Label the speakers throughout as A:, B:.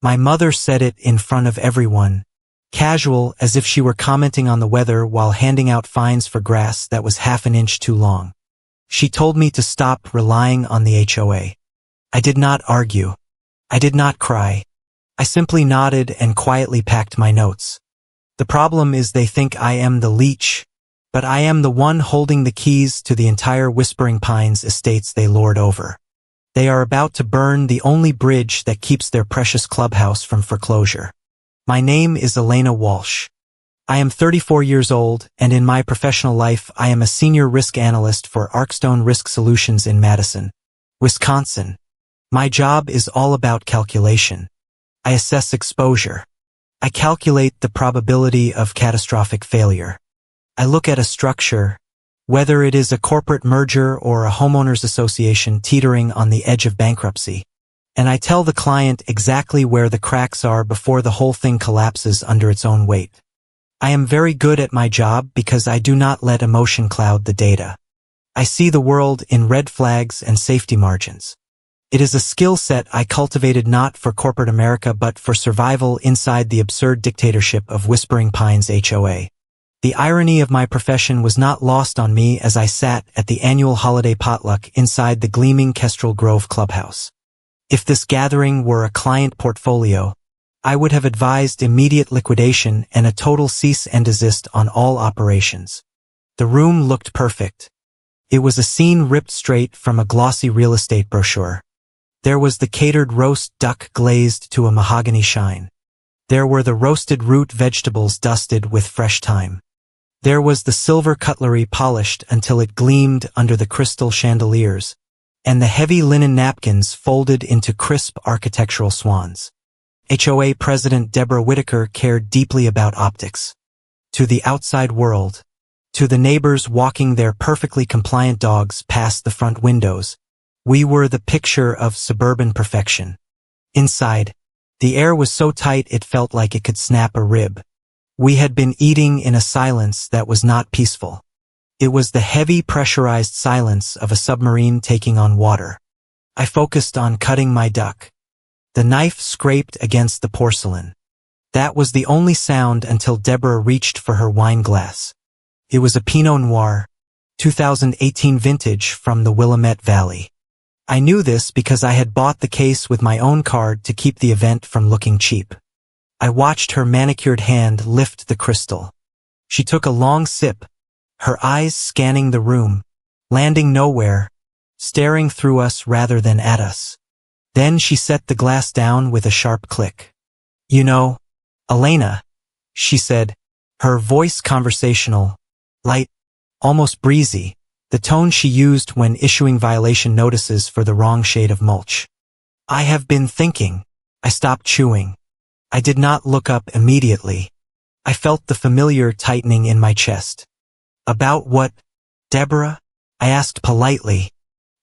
A: My mother said it in front of everyone, casual as if she were commenting on the weather while handing out fines for grass that was half an inch too long. She told me to stop relying on the HOA. I did not argue. I did not cry. I simply nodded and quietly packed my notes. The problem is they think I am the leech, but I am the one holding the keys to the entire Whispering Pines estates they lord over. They are about to burn the only bridge that keeps their precious clubhouse from foreclosure. My name is Elena Walsh. I am 34 years old, and in my professional life I am a senior risk analyst for Arcstone Risk Solutions in Madison, Wisconsin. My job is all about calculation. I assess exposure. I calculate the probability of catastrophic failure. I look at a structure, whether it is a corporate merger or a homeowners association teetering on the edge of bankruptcy, and I tell the client exactly where the cracks are before the whole thing collapses under its own weight. I am very good at my job because I do not let emotion cloud the data. I see the world in red flags and safety margins. It is a skill set I cultivated not for corporate America but for survival inside the absurd dictatorship of Whispering Pines HOA. The irony of my profession was not lost on me as I sat at the annual holiday potluck inside the gleaming Kestrel Grove clubhouse. If this gathering were a client portfolio, I would have advised immediate liquidation and a total cease and desist on all operations. The room looked perfect. It was a scene ripped straight from a glossy real estate brochure. There was the catered roast duck glazed to a mahogany shine. There were the roasted root vegetables dusted with fresh thyme. There was the silver cutlery polished until it gleamed under the crystal chandeliers, and the heavy linen napkins folded into crisp architectural swans. HOA President Deborah Whitaker cared deeply about optics. To the outside world, to the neighbors walking their perfectly compliant dogs past the front windows, we were the picture of suburban perfection. Inside, the air was so tight it felt like it could snap a rib. We had been eating in a silence that was not peaceful. It was the heavy pressurized silence of a submarine taking on water. I focused on cutting my duck. The knife scraped against the porcelain. That was the only sound until Deborah reached for her wine glass. It was a Pinot Noir, 2018 vintage from the Willamette Valley. I knew this because I had bought the case with my own card to keep the event from looking cheap. I watched her manicured hand lift the crystal. She took a long sip, her eyes scanning the room, landing nowhere, staring through us rather than at us. Then she set the glass down with a sharp click. "You know, Elena," she said, her voice conversational, light, almost breezy, the tone she used when issuing violation notices for the wrong shade of mulch. "I have been thinking." I stopped chewing. I did not look up immediately. I felt the familiar tightening in my chest. "About what, Deborah?" I asked politely.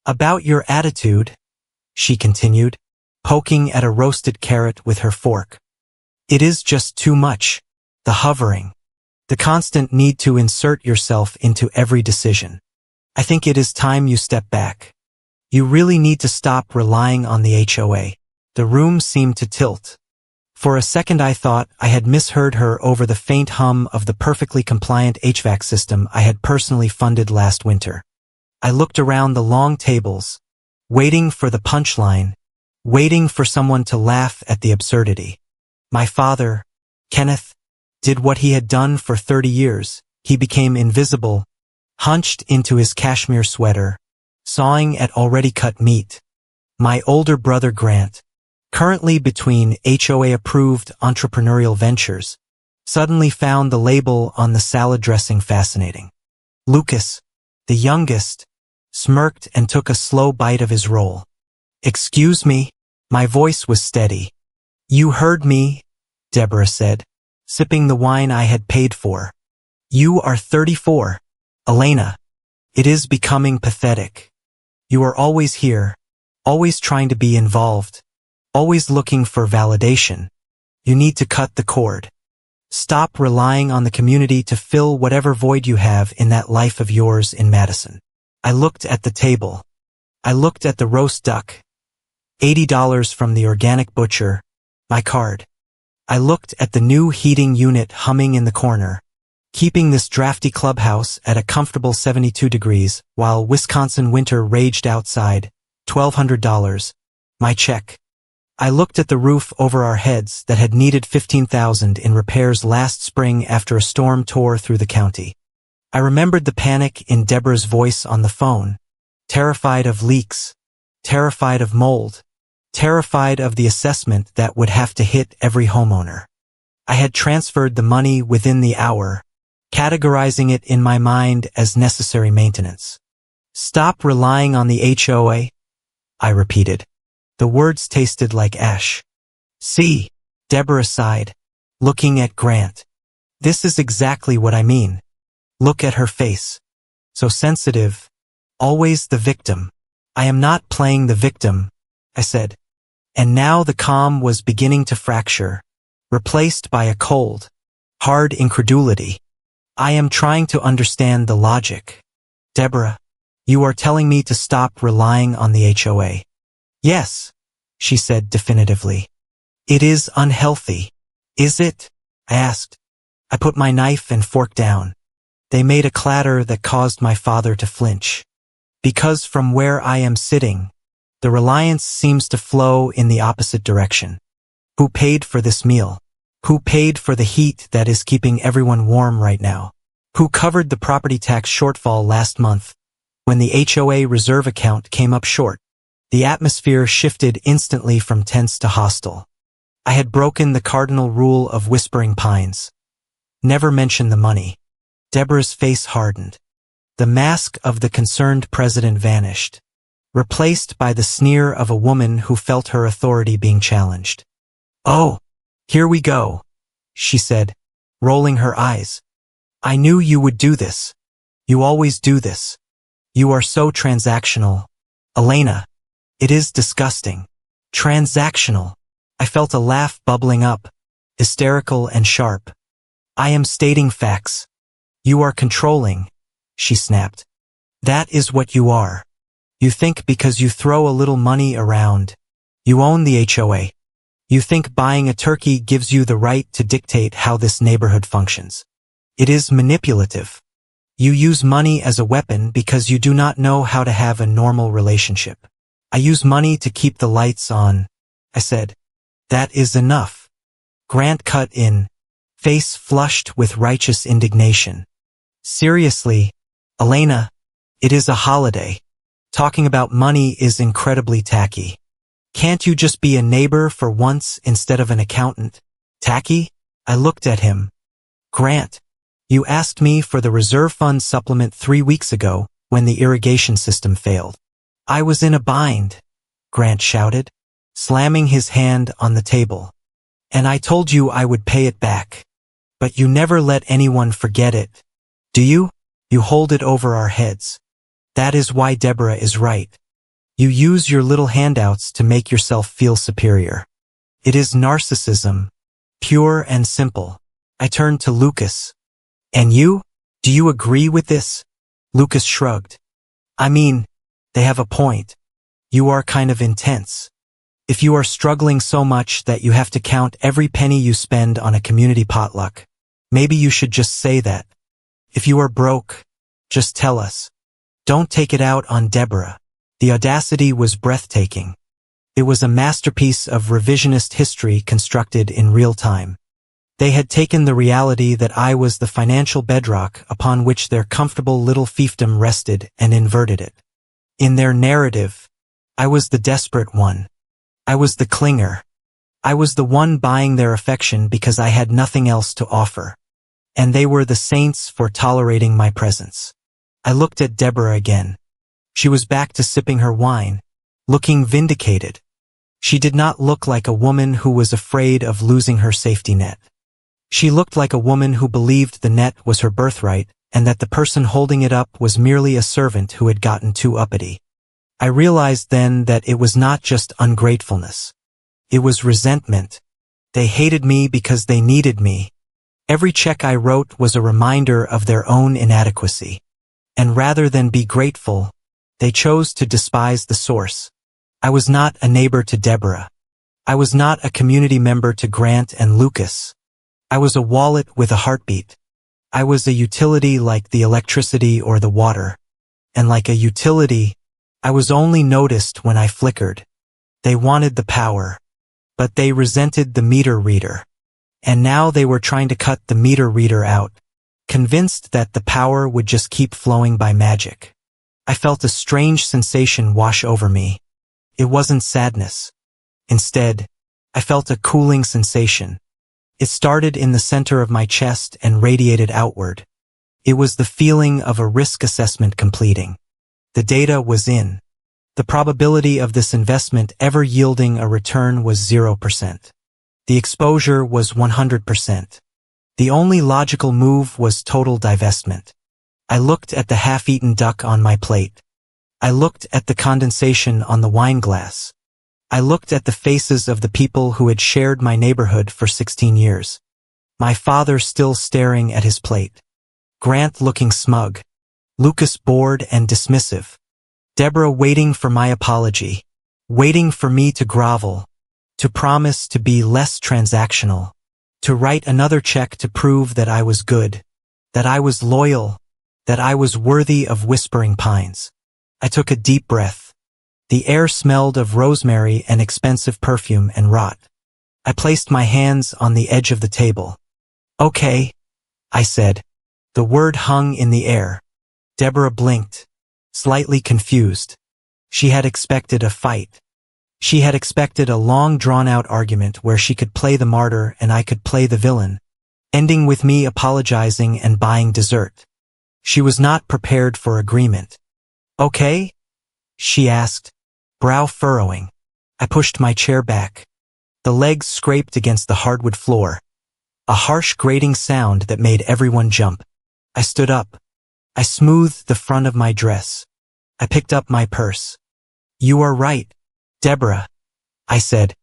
A: "About your attitude," she continued, poking at a roasted carrot with her fork. "It is just too much. The hovering. The constant need to insert yourself into every decision. I think it is time you step back. You really need to stop relying on the HOA." The room seemed to tilt. For a second I thought I had misheard her over the faint hum of the perfectly compliant HVAC system I had personally funded last winter. I looked around the long tables, waiting for the punchline, waiting for someone to laugh at the absurdity. My father, Kenneth, did what he had done for 30 years. He became invisible, hunched into his cashmere sweater, sawing at already cut meat. My older brother Grant, currently between HOA-approved entrepreneurial ventures, suddenly found the label on the salad dressing fascinating. Lucas, the youngest, smirked and took a slow bite of his roll. "Excuse me?" My voice was steady. "You heard me," Deborah said, sipping the wine I had paid for. "You are 34, Elena. It is becoming pathetic. You are always here, always trying to be involved, always looking for validation. You need to cut the cord. Stop relying on the community to fill whatever void you have in that life of yours in Madison." I looked at the table. I looked at the roast duck, $80 from the organic butcher, My card. I looked at the new heating unit humming in the corner, keeping this drafty clubhouse at a comfortable 72 degrees while Wisconsin winter raged outside. $1,200. My check. I looked at the roof over our heads that had needed $15,000 in repairs last spring after a storm tore through the county. I remembered the panic in Deborah's voice on the phone. Terrified of leaks. Terrified of mold. Terrified of the assessment that would have to hit every homeowner. I had transferred the money within the hour, categorizing it in my mind as necessary maintenance. Stop relying on the HOA, I repeated. The words tasted like ash. See, Deborah sighed, looking at Grant. This is exactly what I mean. Look at her face. So sensitive. Always the victim. I am not playing the victim, I said. And now the calm was beginning to fracture, replaced by a cold, hard incredulity. I am trying to understand the logic. Deborah, you are telling me to stop relying on the HOA. Yes, she said definitively. It is unhealthy. Is it? I asked. I put my knife and fork down. They made a clatter that caused my father to flinch. Because from where I am sitting, the reliance seems to flow in the opposite direction. Who paid for this meal? Who paid for the heat that is keeping everyone warm right now? Who covered the property tax shortfall last month when the HOA reserve account came up short? The atmosphere shifted instantly from tense to hostile. I had broken the cardinal rule of Whispering Pines. Never mention the money. Deborah's face hardened. The mask of the concerned president vanished, replaced by the sneer of a woman who felt her authority being challenged. Oh, here we go, she said, rolling her eyes. I knew you would do this. You always do this. You are so transactional. Elena, it is disgusting. Transactional. I felt a laugh bubbling up, hysterical and sharp. I am stating facts. You are controlling, she snapped. That is what you are. You think because you throw a little money around, you own the HOA. You think buying a turkey gives you the right to dictate how this neighborhood functions. It is manipulative. You use money as a weapon because you do not know how to have a normal relationship. I use money to keep the lights on, I said. That is enough. Grant cut in, face flushed with righteous indignation. Seriously, Elena, it is a holiday. Talking about money is incredibly tacky. Can't you just be a neighbor for once instead of an accountant? Tacky? I looked at him. Grant, you asked me for the reserve fund supplement 3 weeks ago when the irrigation system failed. I was in a bind, Grant shouted, slamming his hand on the table. And I told you I would pay it back. But you never let anyone forget it. Do you? You hold it over our heads. That is why Deborah is right. You use your little handouts to make yourself feel superior. It is narcissism, pure and simple. I turned to Lucas. And you? Do you agree with this? Lucas shrugged. I mean, they have a point. You are kind of intense. If you are struggling so much that you have to count every penny you spend on a community potluck, maybe you should just say that. If you are broke, just tell us. Don't take it out on Deborah. The audacity was breathtaking. It was a masterpiece of revisionist history constructed in real time. They had taken the reality that I was the financial bedrock upon which their comfortable little fiefdom rested and inverted it. In their narrative, I was the desperate one. I was the clinger. I was the one buying their affection because I had nothing else to offer. And they were the saints for tolerating my presence. I looked at Deborah again. She was back to sipping her wine, looking vindicated. She did not look like a woman who was afraid of losing her safety net. She looked like a woman who believed the net was her birthright and that the person holding it up was merely a servant who had gotten too uppity. I realized then that it was not just ungratefulness. It was resentment. They hated me because they needed me. Every check I wrote was a reminder of their own inadequacy. And rather than be grateful, they chose to despise the source. I was not a neighbor to Deborah. I was not a community member to Grant and Lucas. I was a wallet with a heartbeat. I was a utility like the electricity or the water. And like a utility, I was only noticed when I flickered. They wanted the power, but they resented the meter reader. And now they were trying to cut the meter reader out, convinced that the power would just keep flowing by magic. I felt a strange sensation wash over me. It wasn't sadness. Instead, I felt a cooling sensation. It started in the center of my chest and radiated outward. It was the feeling of a risk assessment completing. The data was in. The probability of this investment ever yielding a return was 0%. The exposure was 100%. The only logical move was total divestment. I looked at the half-eaten duck on my plate. I looked at the condensation on the wine glass. I looked at the faces of the people who had shared my neighborhood for 16 years. My father still staring at his plate. Grant looking smug. Lucas bored and dismissive. Deborah waiting for my apology. Waiting for me to grovel. To promise to be less transactional. To write another check to prove that I was good. That I was loyal. That I was worthy of whispering pines. I took a deep breath. The air smelled of rosemary and expensive perfume and rot. I placed my hands on the edge of the table. Okay, I said. The word hung in the air. Deborah blinked, slightly confused. She had expected a fight. She had expected a long drawn-out argument where she could play the martyr and I could play the villain, ending with me apologizing and buying dessert. She was not prepared for agreement. Okay? She asked, brow furrowing. I pushed my chair back. The legs scraped against the hardwood floor. A harsh grating sound that made everyone jump. I stood up. I smoothed the front of my dress. I picked up my purse. You are right, Deborah, I said.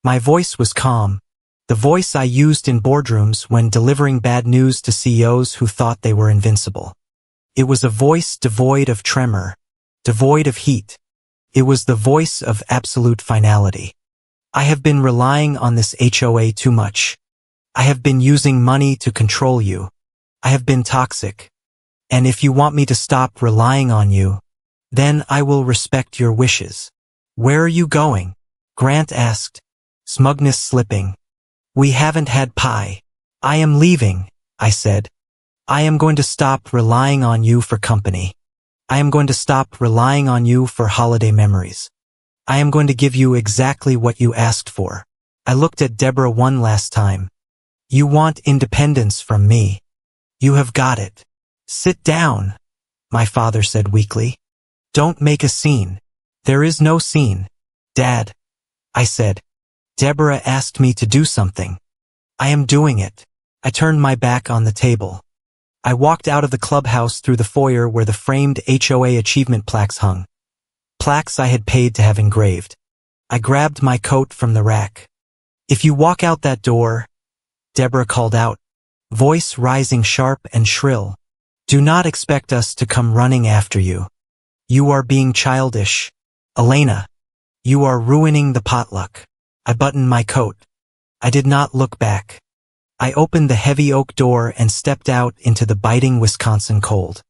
A: My voice was calm, the voice I used in boardrooms when delivering bad news to CEOs who thought they were invincible. It was a voice devoid of tremor, devoid of heat. It was the voice of absolute finality. I have been relying on this HOA too much. I have been using money to control you. I have been toxic. And if you want me to stop relying on you, then I will respect your wishes. Where are you going? Grant asked, smugness slipping. We haven't had pie. I am leaving, I said. I am going to stop relying on you for company. I am going to stop relying on you for holiday memories. I am going to give you exactly what you asked for. I looked at Deborah one last time. You want independence from me. You have got it. Sit down, my father said weakly. Don't make a scene. There is no scene. Dad, I said. Deborah asked me to do something. I am doing it. I turned my back on the table. I walked out of the clubhouse through the foyer where the framed HOA achievement plaques hung. Plaques I had paid to have engraved. I grabbed my coat from the rack. If you walk out that door, Deborah called out, voice rising sharp and shrill. Do not expect us to come running after you. You are being childish. Elena, you are ruining the potluck. I buttoned my coat. I did not look back. I opened the heavy oak door and stepped out into the biting Wisconsin cold.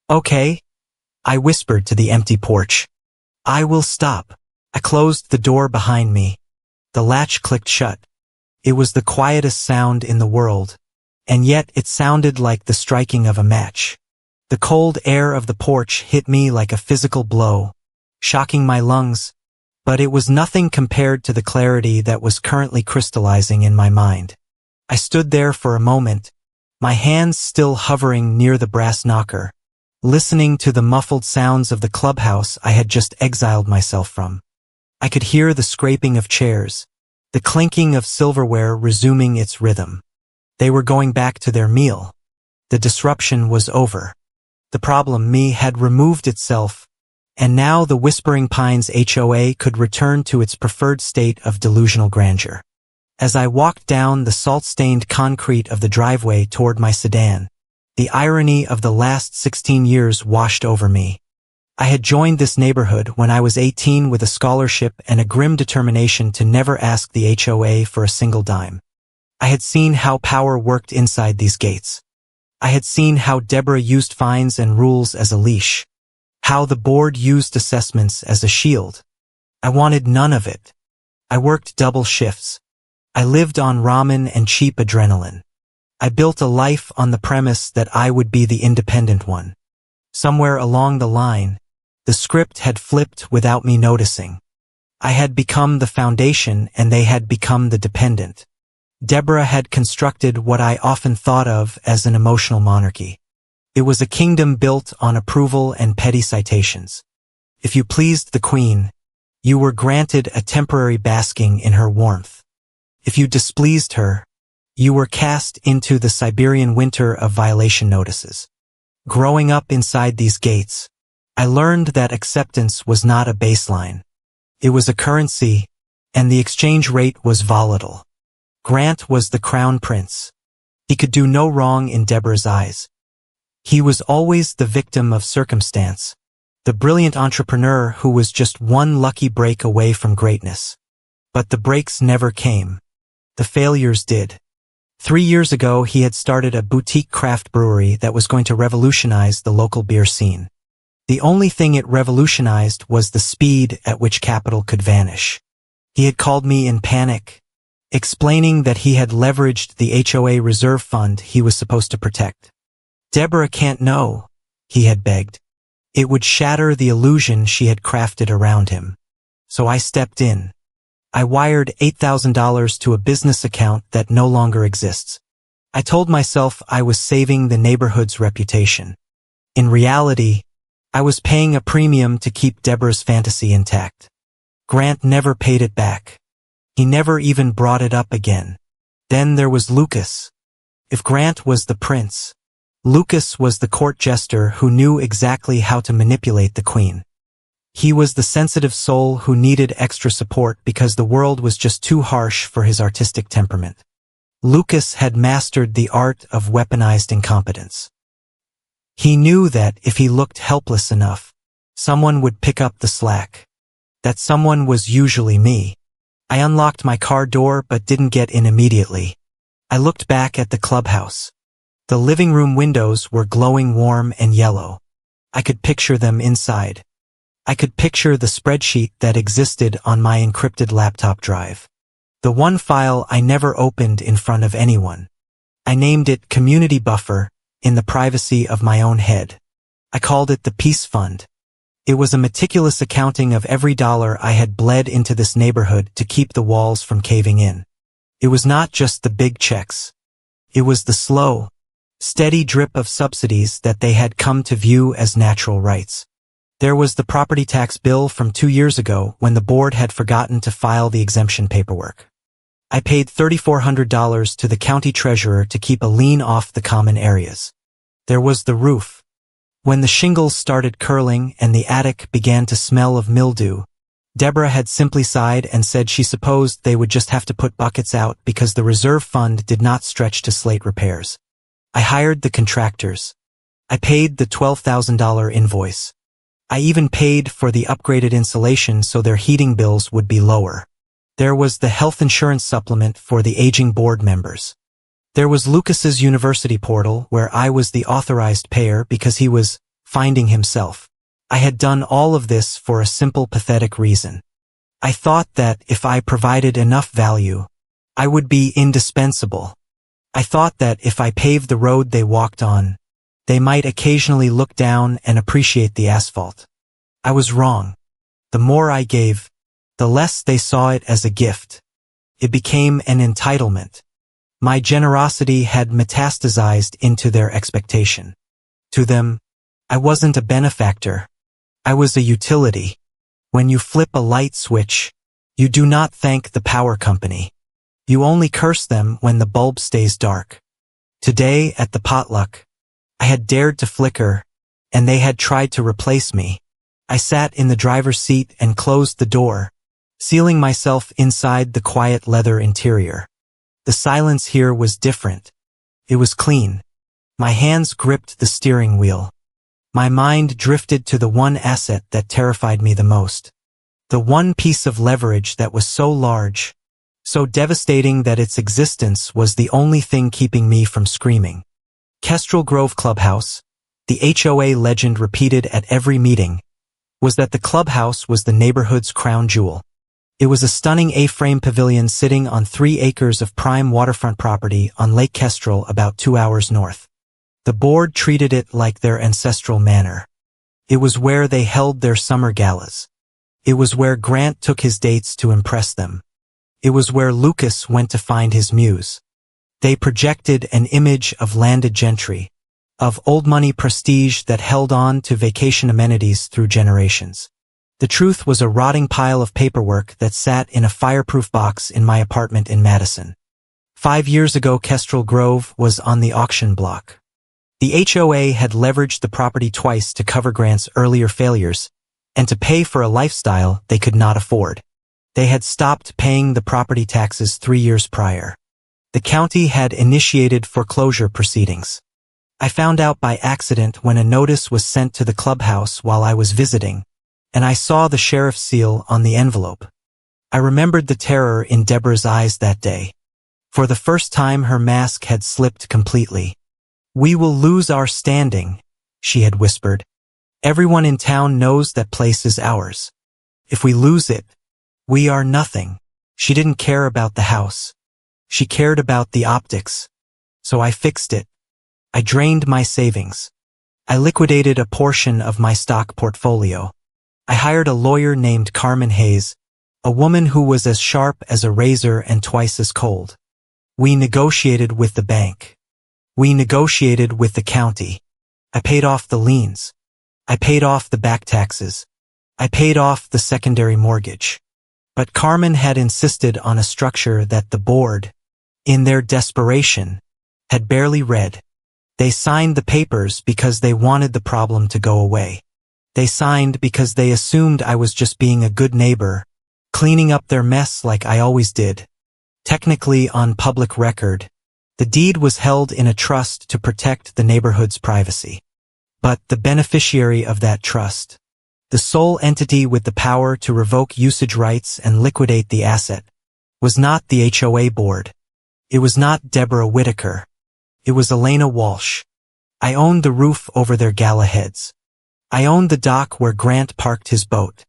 A: Okay, I whispered to the empty porch. I will stop. I closed the door behind me. The latch clicked shut. It was the quietest sound in the world, and yet it sounded like the striking of a match. The cold air of the porch hit me like a physical blow, shocking my lungs, but it was nothing compared to the clarity that was currently crystallizing in my mind. I stood there for a moment, my hands still hovering near the brass knocker, listening to the muffled sounds of the clubhouse I had just exiled myself from. I could hear the scraping of chairs, the clinking of silverware resuming its rhythm. They were going back to their meal. The disruption was over. The problem me had removed itself, and now the Whispering Pines HOA could return to its preferred state of delusional grandeur. As I walked down the salt-stained concrete of the driveway toward my sedan, the irony of the last 16 years washed over me. I had joined this neighborhood when I was 18 with a scholarship and a grim determination to never ask the HOA for a single dime. I had seen how power worked inside these gates. I had seen how Deborah used fines and rules as a leash, how the board used assessments as a shield. I wanted none of it. I worked double shifts. I lived on ramen and cheap adrenaline. I built a life on the premise that I would be the independent one. Somewhere along the line, the script had flipped without me noticing. I had become the foundation and they had become the dependent. Deborah had constructed what I often thought of as an emotional monarchy. It was a kingdom built on approval and petty citations. If you pleased the queen, you were granted a temporary basking in her warmth. If you displeased her, you were cast into the Siberian winter of violation notices. Growing up inside these gates, I learned that acceptance was not a baseline. It was a currency, and the exchange rate was volatile. Grant was the crown prince. He could do no wrong in Deborah's eyes. He was always the victim of circumstance, the brilliant entrepreneur who was just one lucky break away from greatness. But the breaks never came. The failures did. 3 years ago, he had started a boutique craft brewery that was going to revolutionize the local beer scene. The only thing it revolutionized was the speed at which capital could vanish. He had called me in panic, explaining that he had leveraged the HOA reserve fund he was supposed to protect. Deborah can't know, he had begged. It would shatter the illusion she had crafted around him. So I stepped in. I wired $8,000 to a business account that no longer exists. I told myself I was saving the neighborhood's reputation. In reality, I was paying a premium to keep Deborah's fantasy intact. Grant never paid it back. He never even brought it up again. Then there was Lucas. If Grant was the prince, Lucas was the court jester who knew exactly how to manipulate the queen. He was the sensitive soul who needed extra support because the world was just too harsh for his artistic temperament. Lucas had mastered the art of weaponized incompetence. He knew that if he looked helpless enough, someone would pick up the slack. That someone was usually me. I unlocked my car door but didn't get in immediately. I looked back at the clubhouse. The living room windows were glowing warm and yellow. I could picture them inside. I could picture the spreadsheet that existed on my encrypted laptop drive. The one file I never opened in front of anyone. I named it Community Buffer in the privacy of my own head. I called it the Peace Fund. It was a meticulous accounting of every dollar I had bled into this neighborhood to keep the walls from caving in. It was not just the big checks. It was the slow, steady drip of subsidies that they had come to view as natural rights. There was the property tax bill from 2 years ago when the board had forgotten to file the exemption paperwork. I paid $3,400 to the county treasurer to keep a lien off the common areas. There was the roof. When the shingles started curling and the attic began to smell of mildew, Deborah had simply sighed and said she supposed they would just have to put buckets out because the reserve fund did not stretch to slate repairs. I hired the contractors. I paid the $12,000 invoice. I even paid for the upgraded insulation so their heating bills would be lower. There was the health insurance supplement for the aging board members. There was Lucas's university portal where I was the authorized payer because he was finding himself. I had done all of this for a simple, pathetic reason. I thought that if I provided enough value, I would be indispensable. I thought that if I paved the road they walked on, they might occasionally look down and appreciate the asphalt. I was wrong. The more I gave, the less they saw it as a gift. It became an entitlement. My generosity had metastasized into their expectation. To them, I wasn't a benefactor. I was a utility. When you flip a light switch, you do not thank the power company. You only curse them when the bulb stays dark. Today, at the potluck, I had dared to flicker, and they had tried to replace me. I sat in the driver's seat and closed the door, sealing myself inside the quiet leather interior. The silence here was different. It was clean. My hands gripped the steering wheel. My mind drifted to the one asset that terrified me the most. The one piece of leverage that was so large, so devastating that its existence was the only thing keeping me from screaming. Kestrel Grove Clubhouse, the HOA legend repeated at every meeting, was that the clubhouse was the neighborhood's crown jewel. It was a stunning A-frame pavilion sitting on 3 acres of prime waterfront property on Lake Kestrel about 2 hours north. The board treated it like their ancestral manor. It was where they held their summer galas. It was where Grant took his dates to impress them. It was where Lucas went to find his muse. They projected an image of landed gentry, of old money prestige that held on to vacation amenities through generations. The truth was a rotting pile of paperwork that sat in a fireproof box in my apartment in Madison. 5 years ago, Kestrel Grove was on the auction block. The HOA had leveraged the property twice to cover Grant's earlier failures and to pay for a lifestyle they could not afford. They had stopped paying the property taxes 3 years prior. The county had initiated foreclosure proceedings. I found out by accident when a notice was sent to the clubhouse while I was visiting, and I saw the sheriff's seal on the envelope. I remembered the terror in Deborah's eyes that day. For the first time, her mask had slipped completely. "We will lose our standing," she had whispered. "Everyone in town knows that place is ours. If we lose it, we are nothing." She didn't care about the house. She cared about the optics. So I fixed it. I drained my savings. I liquidated a portion of my stock portfolio. I hired a lawyer named Carmen Hayes, a woman who was as sharp as a razor and twice as cold. We negotiated with the bank. We negotiated with the county. I paid off the liens. I paid off the back taxes. I paid off the secondary mortgage. But Carmen had insisted on a structure that the board, in their desperation, had barely read. They signed the papers because they wanted the problem to go away. They signed because they assumed I was just being a good neighbor, cleaning up their mess like I always did. Technically on public record, the deed was held in a trust to protect the neighborhood's privacy. But the beneficiary of that trust, the sole entity with the power to revoke usage rights and liquidate the asset, was not the HOA board. It was not Deborah Whitaker. It was Elena Walsh. I owned the roof over their gala heads. I owned the dock where Grant parked his boat.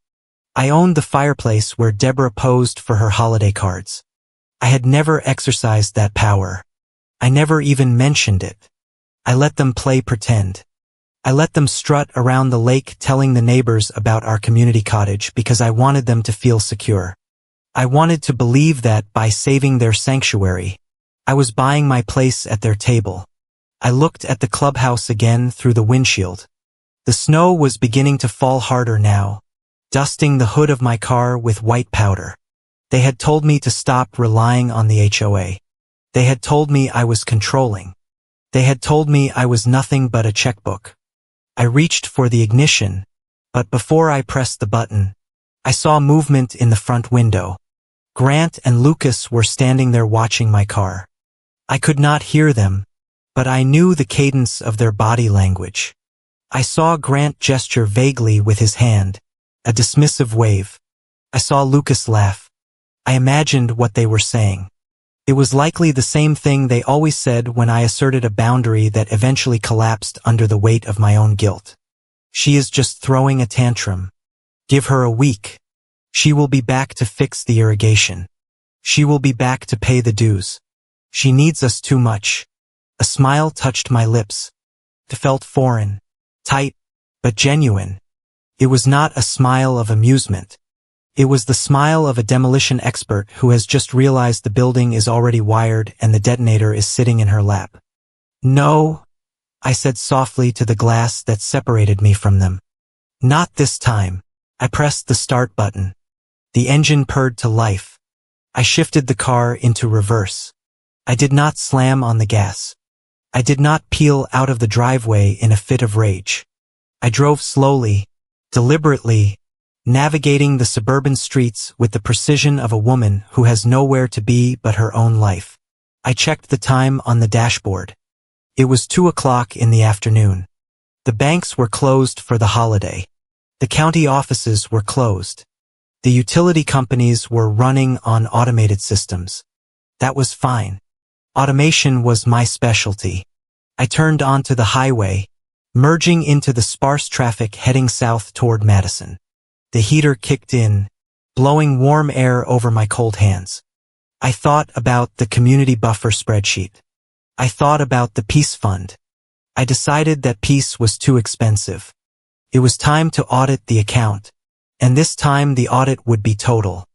A: I owned the fireplace where Deborah posed for her holiday cards. I had never exercised that power. I never even mentioned it. I let them play pretend. I let them strut around the lake telling the neighbors about our community cottage because I wanted them to feel secure. I wanted to believe that by saving their sanctuary, I was buying my place at their table. I looked at the clubhouse again through the windshield. The snow was beginning to fall harder now, dusting the hood of my car with white powder. They had told me to stop relying on the HOA. They had told me I was controlling. They had told me I was nothing but a checkbook. I reached for the ignition, but before I pressed the button, I saw movement in the front window. Grant and Lucas were standing there watching my car. I could not hear them, but I knew the cadence of their body language. I saw Grant gesture vaguely with his hand, a dismissive wave. I saw Lucas laugh. I imagined what they were saying. It was likely the same thing they always said when I asserted a boundary that eventually collapsed under the weight of my own guilt. She is just throwing a tantrum. Give her a week. She will be back to fix the irrigation. She will be back to pay the dues. She needs us too much. A smile touched my lips. It felt foreign, tight, but genuine. It was not a smile of amusement. It was the smile of a demolition expert who has just realized the building is already wired and the detonator is sitting in her lap. "No," I said softly to the glass that separated me from them. "Not this time." I pressed the start button. The engine purred to life. I shifted the car into reverse. I did not slam on the gas. I did not peel out of the driveway in a fit of rage. I drove slowly, deliberately, navigating the suburban streets with the precision of a woman who has nowhere to be but her own life. I checked the time on the dashboard. It was 2 o'clock in the afternoon. The banks were closed for the holiday. The county offices were closed. The utility companies were running on automated systems. That was fine. Automation was my specialty. I turned onto the highway, merging into the sparse traffic heading south toward Madison. The heater kicked in, blowing warm air over my cold hands. I thought about the community buffer spreadsheet. I thought about the peace fund. I decided that peace was too expensive. It was time to audit the account, and this time the audit would be total.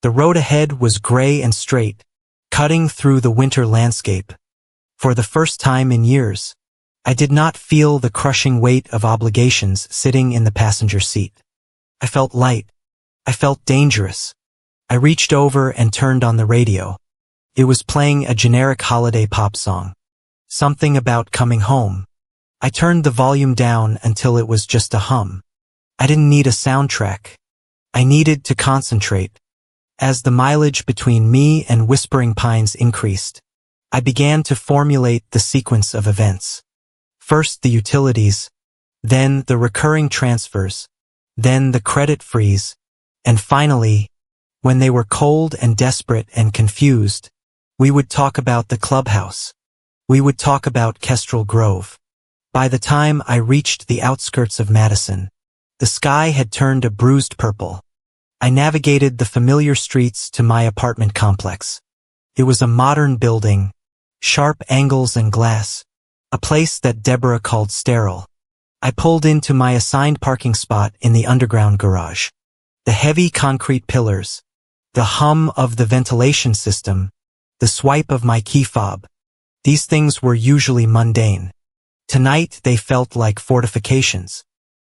A: The road ahead was gray and straight, cutting through the winter landscape. For the first time in years, I did not feel the crushing weight of obligations sitting in the passenger seat. I felt light. I felt dangerous. I reached over and turned on the radio. It was playing a generic holiday pop song. Something about coming home. I turned the volume down until it was just a hum. I didn't need a soundtrack. I needed to concentrate. As the mileage between me and Whispering Pines increased, I began to formulate the sequence of events. First the utilities, then the recurring transfers, then the credit freeze, and finally, when they were cold and desperate and confused, we would talk about the Clubhouse. We would talk about Kestrel Grove. By the time I reached the outskirts of Madison, the sky had turned a bruised purple. I navigated the familiar streets to my apartment complex. It was a modern building, sharp angles and glass, a place that Deborah called sterile. I pulled into my assigned parking spot in the underground garage. The heavy concrete pillars, the hum of the ventilation system, the swipe of my key fob. These things were usually mundane. Tonight they felt like fortifications.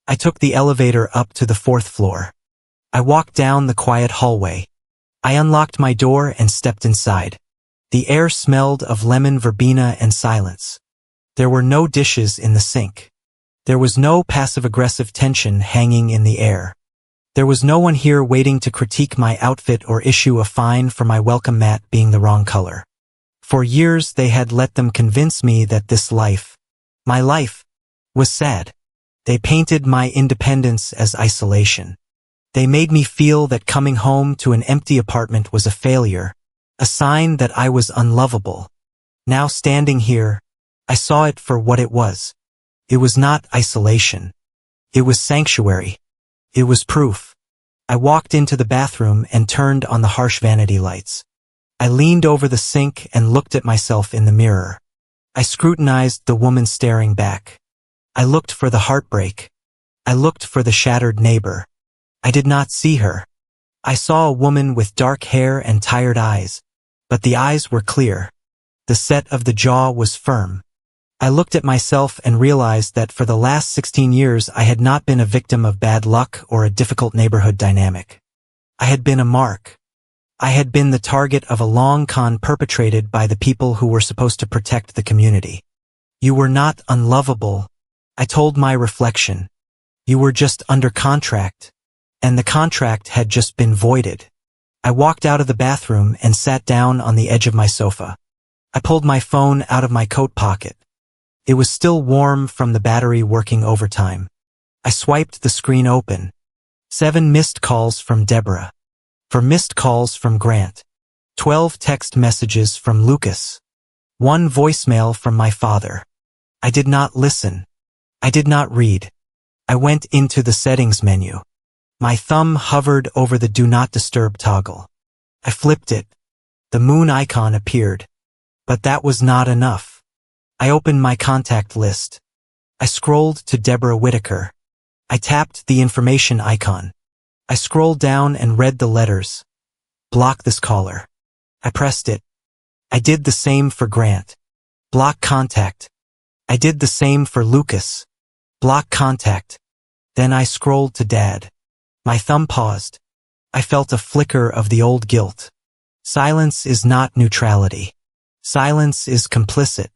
A: I took the elevator up to the 4th floor. I walked down the quiet hallway. I unlocked my door and stepped inside. The air smelled of lemon verbena and silence. There were no dishes in the sink. There was no passive-aggressive tension hanging in the air. There was no one here waiting to critique my outfit or issue a fine for my welcome mat being the wrong color. For years they had let them convince me that this life, my life, was sad. They painted my independence as isolation. They made me feel that coming home to an empty apartment was a failure, a sign that I was unlovable. Now standing here, I saw it for what it was. It was not isolation. It was sanctuary. It was proof. I walked into the bathroom and turned on the harsh vanity lights. I leaned over the sink and looked at myself in the mirror. I scrutinized the woman staring back. I looked for the heartbreak. I looked for the shattered neighbor. I did not see her. I saw a woman with dark hair and tired eyes, but the eyes were clear. The set of the jaw was firm. I looked at myself and realized that for the last 16 years I had not been a victim of bad luck or a difficult neighborhood dynamic. I had been a mark. I had been the target of a long con perpetrated by the people who were supposed to protect the community. You were not unlovable, I told my reflection. You were just under contract, and the contract had just been voided. I walked out of the bathroom and sat down on the edge of my sofa. I pulled my phone out of my coat pocket. It was still warm from the battery working overtime. I swiped the screen open. 7 missed calls from Deborah. 4 missed calls from Grant. 12 text messages from Lucas. 1 voicemail from my father. I did not listen. I did not read. I went into the settings menu. My thumb hovered over the Do Not Disturb toggle. I flipped it. The moon icon appeared. But that was not enough. I opened my contact list. I scrolled to Deborah Whitaker. I tapped the information icon. I scrolled down and read the letters. Block this caller. I pressed it. I did the same for Grant. Block contact. I did the same for Lucas. Block contact. Then I scrolled to Dad. My thumb paused. I felt a flicker of the old guilt. Silence is not neutrality. Silence is complicit.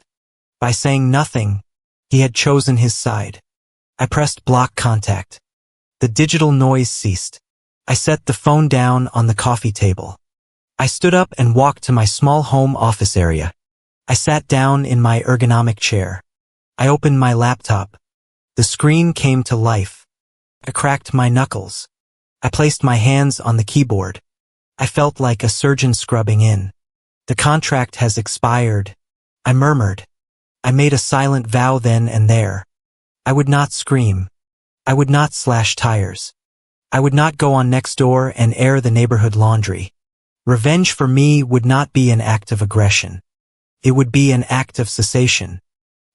A: By saying nothing, he had chosen his side. I pressed block contact. The digital noise ceased. I set the phone down on the coffee table. I stood up and walked to my small home office area. I sat down in my ergonomic chair. I opened my laptop. The screen came to life. I cracked my knuckles. I placed my hands on the keyboard. I felt like a surgeon scrubbing in. The contract has expired, I murmured. I made a silent vow then and there. I would not scream. I would not slash tires. I would not go on next door and air the neighborhood laundry. Revenge for me would not be an act of aggression. It would be an act of cessation.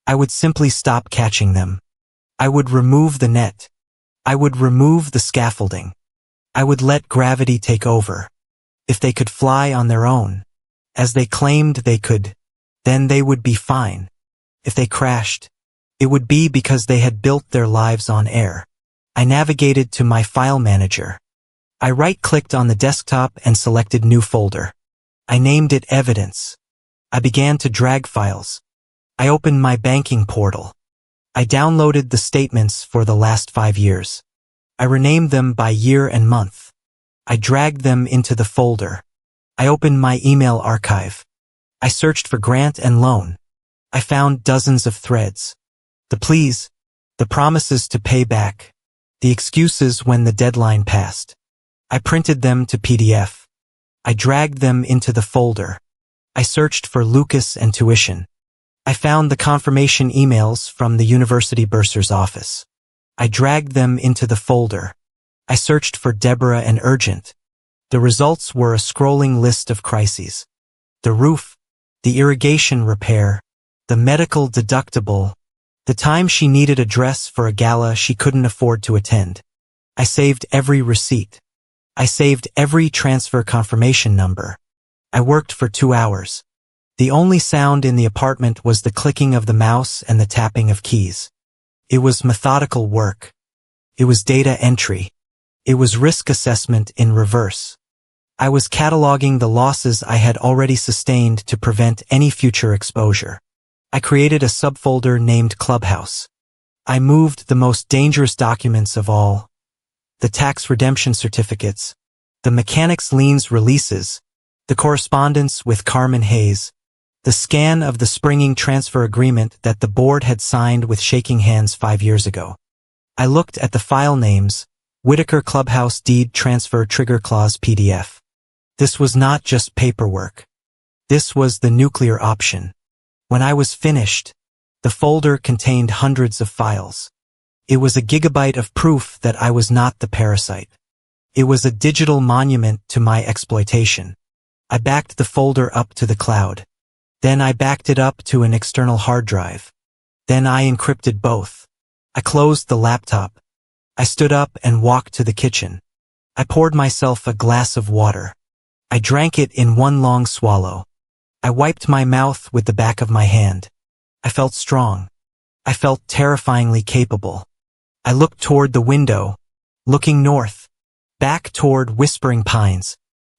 A: I would simply stop catching them. I would remove the net. I would remove the scaffolding. I would let gravity take over. If they could fly on their own, as they claimed they could, then they would be fine. If they crashed, it would be because they had built their lives on air. I navigated to my file manager. I right-clicked on the desktop and selected New Folder. I named it Evidence. I began to drag files. I opened my banking portal. I downloaded the statements for the last 5 years. I renamed them by year and month. I dragged them into the folder. I opened my email archive. I searched for grant and loan. I found dozens of threads. The pleas, the promises to pay back, the excuses when the deadline passed. I printed them to PDF. I dragged them into the folder. I searched for Lucas and tuition. I found the confirmation emails from the university bursar's office. I dragged them into the folder. I searched for Deborah and urgent. The results were a scrolling list of crises. The roof, the irrigation repair, the medical deductible, the time she needed a dress for a gala she couldn't afford to attend. I saved every receipt. I saved every transfer confirmation number. I worked for 2 hours. The only sound in the apartment was the clicking of the mouse and the tapping of keys. It was methodical work. It was data entry. It was risk assessment in reverse. I was cataloging the losses I had already sustained to prevent any future exposure. I created a subfolder named Clubhouse. I moved the most dangerous documents of all, the tax redemption certificates, the mechanics liens releases, the correspondence with Carmen Hayes, the scan of the springing transfer agreement that the board had signed with shaking hands 5 years ago. I looked at the file names, Whitaker Clubhouse Deed Transfer Trigger Clause PDF. This was not just paperwork. This was the nuclear option. When I was finished, the folder contained hundreds of files. It was a gigabyte of proof that I was not the parasite. It was a digital monument to my exploitation. I backed the folder up to the cloud. Then I backed it up to an external hard drive. Then I encrypted both. I closed the laptop. I stood up and walked to the kitchen. I poured myself a glass of water. I drank it in one long swallow. I wiped my mouth with the back of my hand. I felt strong. I felt terrifyingly capable. I looked toward the window, looking north, back toward Whispering Pines,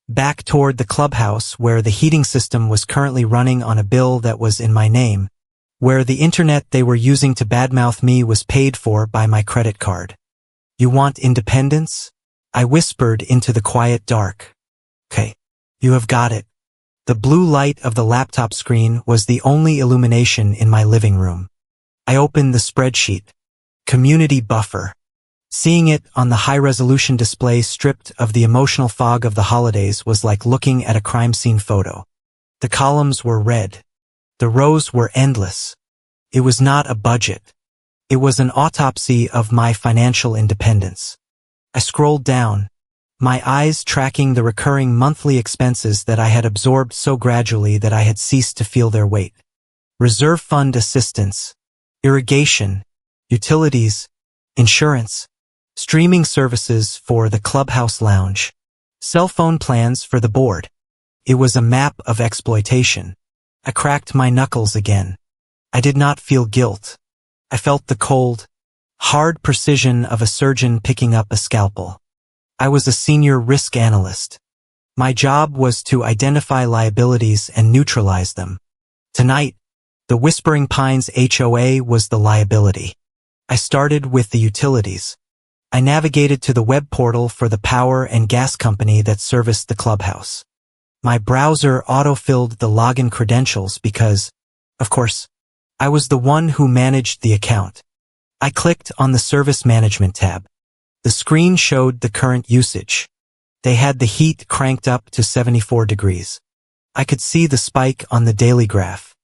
A: back toward the clubhouse where the heating system was currently running on a bill that was in my name, where the internet they were using to badmouth me was paid for by my credit card. You want independence? I whispered into the quiet dark. Okay, you have got it. The blue light of the laptop screen was the only illumination in my living room. I opened the spreadsheet. Community buffer. Seeing it on the high-resolution display stripped of the emotional fog of the holidays was like looking at a crime scene photo. The columns were red. The rows were endless. It was not a budget. It was an autopsy of my financial independence. I scrolled down, my eyes tracking the recurring monthly expenses that I had absorbed so gradually that I had ceased to feel their weight. Reserve fund assistance, irrigation, utilities, insurance, streaming services for the clubhouse lounge, cell phone plans for the board. It was a map of exploitation. I cracked my knuckles again. I did not feel guilt. I felt the cold, hard precision of a surgeon picking up a scalpel. I was a senior risk analyst. My job was to identify liabilities and neutralize them. Tonight, the Whispering Pines HOA was the liability. I started with the utilities. I navigated to the web portal for the power and gas company that serviced the clubhouse. My browser auto-filled the login credentials because, of course, I was the one who managed the account. I clicked on the Service Management tab. The screen showed the current usage. They had the heat cranked up to 74 degrees. I could see the spike on the daily graph.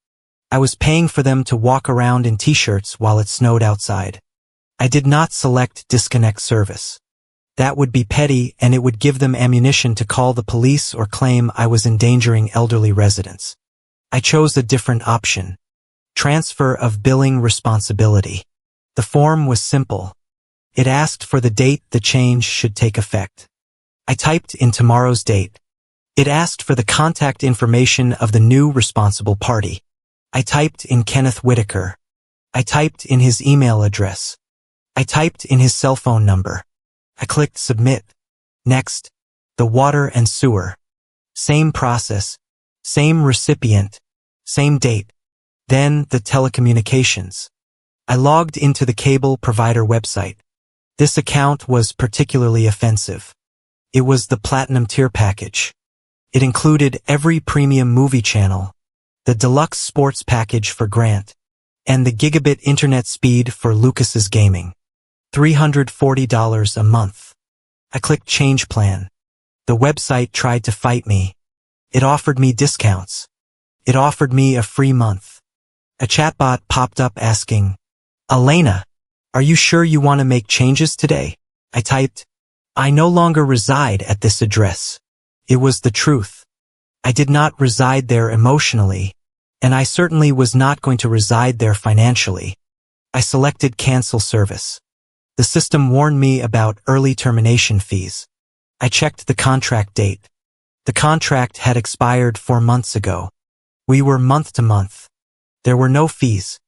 A: I was paying for them to walk around in t-shirts while it snowed outside. I did not select disconnect service. That would be petty, and it would give them ammunition to call the police or claim I was endangering elderly residents. I chose a different option. Transfer of billing responsibility. The form was simple. It asked for the date the change should take effect. I typed in tomorrow's date. It asked for the contact information of the new responsible party. I typed in Kenneth Whitaker. I typed in his email address. I typed in his cell phone number. I clicked submit. Next, the water and sewer. Same process, same recipient, same date. Then the telecommunications. I logged into the cable provider website. This account was particularly offensive. It was the Platinum tier package. It included every premium movie channel, the deluxe sports package for Grant, and the gigabit internet speed for Lucas's gaming. $340 a month. I clicked change plan. The website tried to fight me. It offered me discounts. It offered me a free month. A chatbot popped up asking, "Elena, are you sure you want to make changes today?" I typed, "I no longer reside at this address." It was the truth. I did not reside there emotionally, and I certainly was not going to reside there financially. I selected cancel service. The system warned me about early termination fees. I checked the contract date. The contract had expired 4 months ago. We were month to month. There were no fees.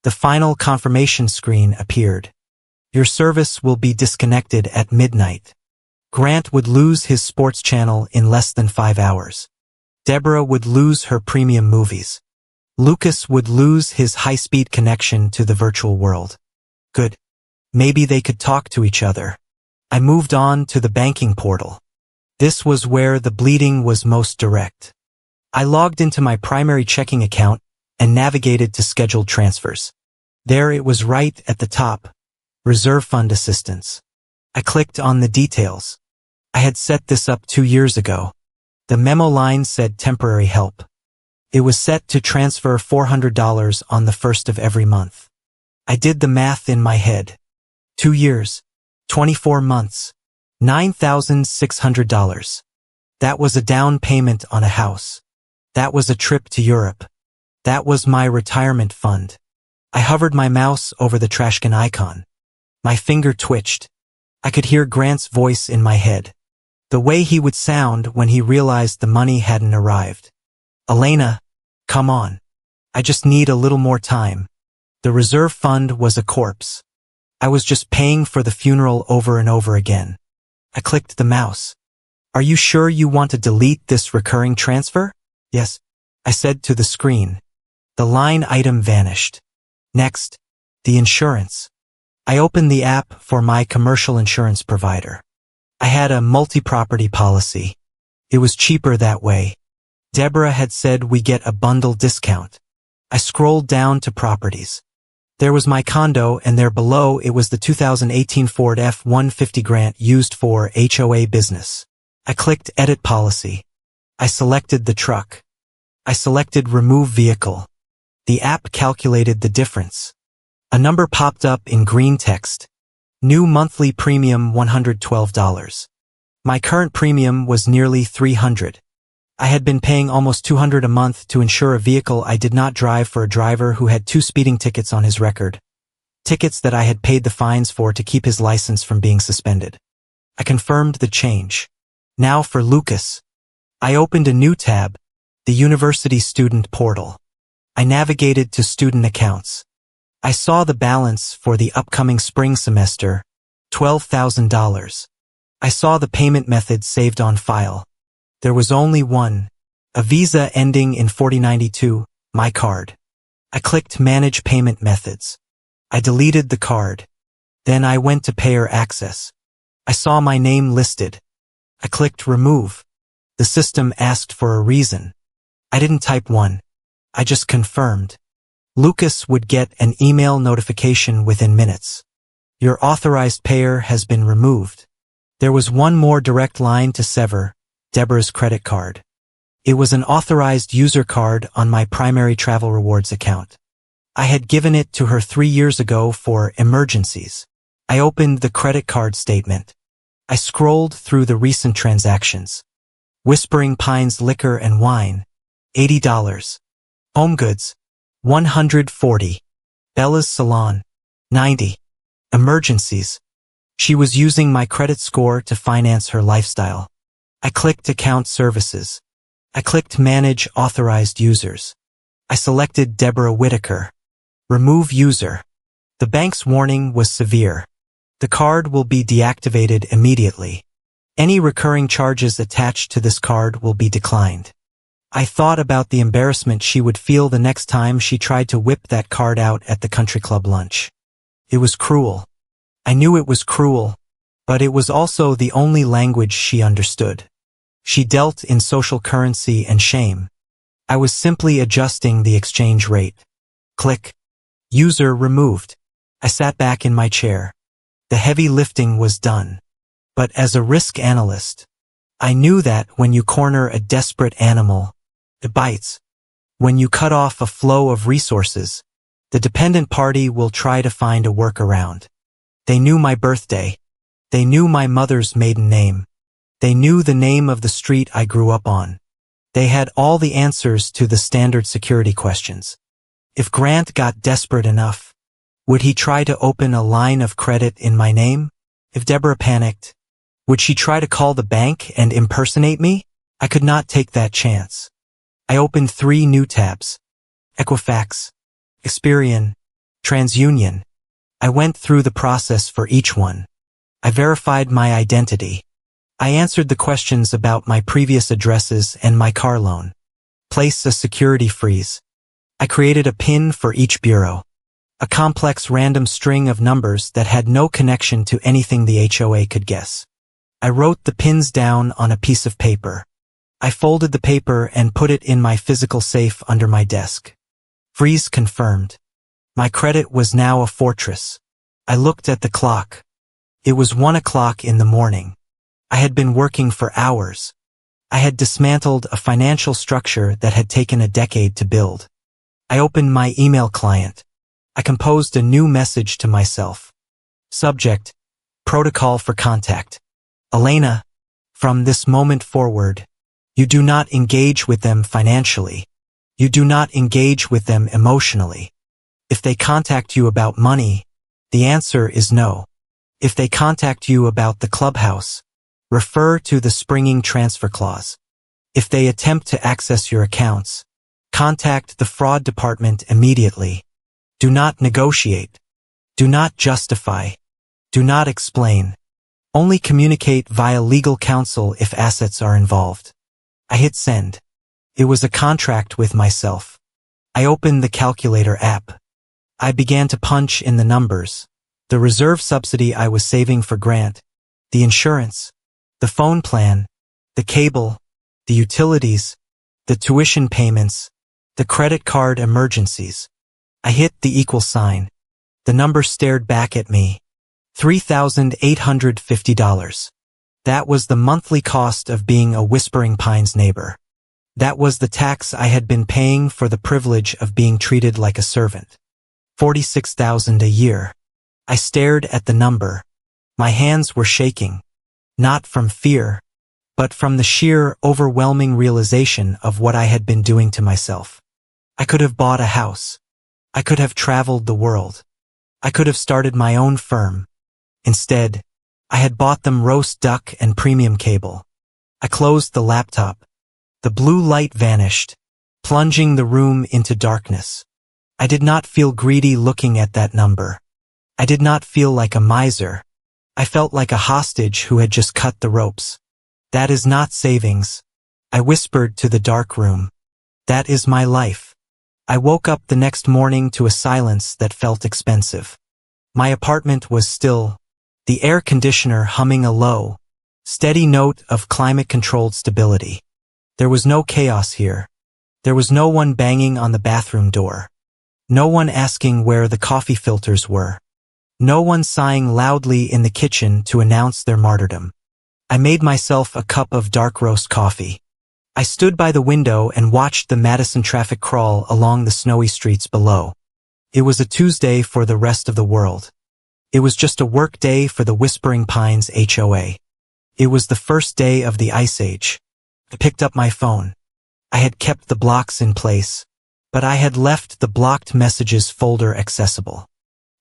A: The final confirmation screen appeared. Your service will be disconnected at midnight. Grant would lose his sports channel in less than 5 hours. Deborah would lose her premium movies. Lucas would lose his high-speed connection to the virtual world. Good. Maybe they could talk to each other. I moved on to the banking portal. This was where the bleeding was most direct. I logged into my primary checking account and navigated to scheduled transfers. There it was right at the top. Reserve Fund Assistance. I clicked on the details. I had set this up 2 years ago. The memo line said temporary help. It was set to transfer $400 on the first of every month. I did the math in my head. 2 years, 24 months, $9,600. That was a down payment on a house. That was a trip to Europe. That was my retirement fund. I hovered my mouse over the trashcan icon. My finger twitched. I could hear Grant's voice in my head. The way he would sound when he realized the money hadn't arrived. "Elena, come on. I just need a little more time." The reserve fund was a corpse. I was just paying for the funeral over and over again. I clicked the mouse. "Are you sure you want to delete this recurring transfer?" "Yes," I said to the screen. The line item vanished. Next, the insurance. I opened the app for my commercial insurance provider. I had a multi-property policy. It was cheaper that way. Deborah had said we get a bundle discount. I scrolled down to properties. There was my condo, and there below it was the 2018 Ford F-150 Grant used for HOA business. I clicked Edit Policy. I selected the truck. I selected Remove Vehicle. The app calculated the difference. A number popped up in green text. New monthly premium $112. My current premium was nearly $300. I had been paying almost $200 a month to insure a vehicle I did not drive for a driver who had 2 speeding tickets on his record. Tickets that I had paid the fines for to keep his license from being suspended. I confirmed the change. Now for Lucas. I opened a new tab, the University Student Portal. I navigated to student accounts. I saw the balance for the upcoming spring semester, $12,000. I saw the payment method saved on file. There was only one, a Visa ending in 4092, my card. I clicked Manage Payment Methods. I deleted the card. Then I went to Payer Access. I saw my name listed. I clicked Remove. The system asked for a reason. I didn't type one. I just confirmed. Lucas would get an email notification within minutes. Your authorized payer has been removed. There was one more direct line to sever, Deborah's credit card. It was an authorized user card on my primary travel rewards account. I had given it to her 3 years ago for emergencies. I opened the credit card statement. I scrolled through the recent transactions. Whispering Pines Liquor and Wine, $80. Home Goods, $140. Bella's Salon, $90. Emergencies. She was using my credit score to finance her lifestyle. I clicked Account Services. I clicked Manage Authorized Users. I selected Deborah Whitaker. Remove User. The bank's warning was severe. The card will be deactivated immediately. Any recurring charges attached to this card will be declined. I thought about the embarrassment she would feel the next time she tried to whip that card out at the country club lunch. It was cruel. I knew it was cruel, but it was also the only language she understood. She dealt in social currency and shame. I was simply adjusting the exchange rate. Click. User removed. I sat back in my chair. The heavy lifting was done. But as a risk analyst, I knew that when you corner a desperate animal, it bites. When you cut off a flow of resources, the dependent party will try to find a workaround. They knew my birthday. They knew my mother's maiden name. They knew the name of the street I grew up on. They had all the answers to the standard security questions. If Grant got desperate enough, would he try to open a line of credit in my name? If Deborah panicked, would she try to call the bank and impersonate me? I could not take that chance. I opened 3 new tabs. Equifax, Experian, TransUnion. I went through the process for each one. I verified my identity. I answered the questions about my previous addresses and my car loan. Place a security freeze. I created a PIN for each bureau. A complex random string of numbers that had no connection to anything the HOA could guess. I wrote the PINs down on a piece of paper. I folded the paper and put it in my physical safe under my desk. Freeze confirmed. My credit was now a fortress. I looked at the clock. It was 1 o'clock in the morning. I had been working for hours. I had dismantled a financial structure that had taken a decade to build. I opened my email client. I composed a new message to myself. Subject, Protocol for Contact. Elena, from this moment forward, you do not engage with them financially. You do not engage with them emotionally. If they contact you about money, the answer is no. If they contact you about the Clubhouse, refer to the springing transfer clause. If they attempt to access your accounts, contact the fraud department immediately. Do not negotiate. Do not justify. Do not explain. Only communicate via legal counsel if assets are involved. I hit send. It was a contract with myself. I opened the calculator app. I began to punch in the numbers. The reserve subsidy I was saving for Grant, the insurance, the phone plan, the cable, the utilities, the tuition payments, the credit card emergencies. I hit the equal sign. The number stared back at me. $3,850. That was the monthly cost of being a Whispering Pines neighbor. That was the tax I had been paying for the privilege of being treated like a servant. $46,000 a year. I stared at the number. My hands were shaking. Not from fear, but from the sheer, overwhelming realization of what I had been doing to myself. I could have bought a house. I could have traveled the world. I could have started my own firm. Instead, I had bought them roast duck and premium cable. I closed the laptop. The blue light vanished, plunging the room into darkness. I did not feel greedy looking at that number. I did not feel like a miser. I felt like a hostage who had just cut the ropes. That is not savings. I whispered to the dark room. That is my life. I woke up the next morning to a silence that felt expensive. My apartment was still, the air conditioner humming a low, steady note of climate-controlled stability. There was no chaos here. There was no one banging on the bathroom door. No one asking where the coffee filters were. No one sighing loudly in the kitchen to announce their martyrdom. I made myself a cup of dark roast coffee. I stood by the window and watched the Madison traffic crawl along the snowy streets below. It was a Tuesday for the rest of the world. It was just a work day for the Whispering Pines HOA. It was the first day of the Ice Age. I picked up my phone. I had kept the blocks in place, but I had left the blocked messages folder accessible.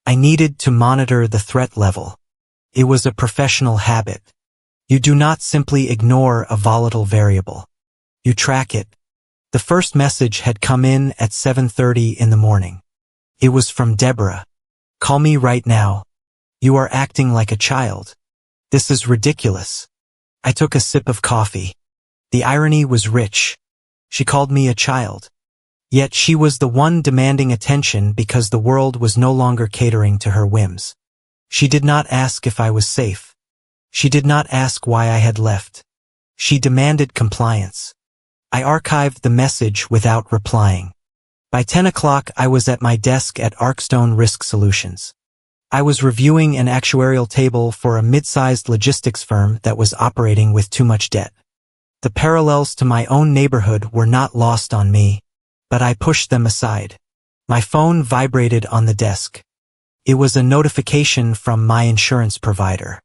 A: I needed to monitor the threat level. It was a professional habit. You do not simply ignore a volatile variable. You track it. The first message had come in at 7:30 in the morning. It was from Deborah. Call me right now. You are acting like a child. This is ridiculous. I took a sip of coffee. The irony was rich. She called me a child. Yet she was the one demanding attention because the world was no longer catering to her whims. She did not ask if I was safe. She did not ask why I had left. She demanded compliance. I archived the message without replying. By 10 o'clock I was at my desk at Arkstone Risk Solutions. I was reviewing an actuarial table for a mid-sized logistics firm that was operating with too much debt. The parallels to my own neighborhood were not lost on me, but I pushed them aside. My phone vibrated on the desk. It was a notification from my insurance provider.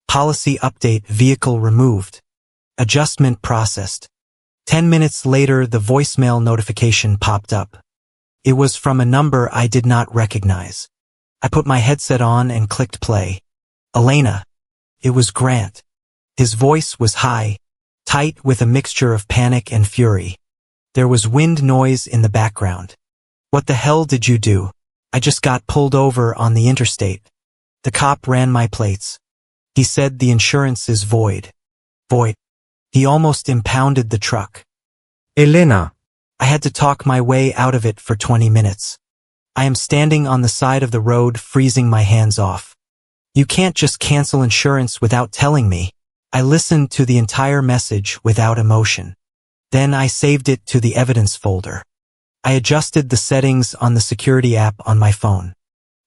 A: Policy update: vehicle removed. Adjustment processed. 10 minutes later, the voicemail notification popped up. It was from a number I did not recognize. I put my headset on and clicked play. Elena. It was Grant. His voice was high, tight with a mixture of panic and fury. There was wind noise in the background. What the hell did you do? I just got pulled over on the interstate. The cop ran my plates. He said the insurance is void. Void. He almost impounded the truck.
B: Elena.
A: I had to talk my way out of it for 20 minutes. I am standing on the side of the road, freezing my hands off. You can't just cancel insurance without telling me. I listened to the entire message without emotion. Then I saved it to the evidence folder. I adjusted the settings on the security app on my phone.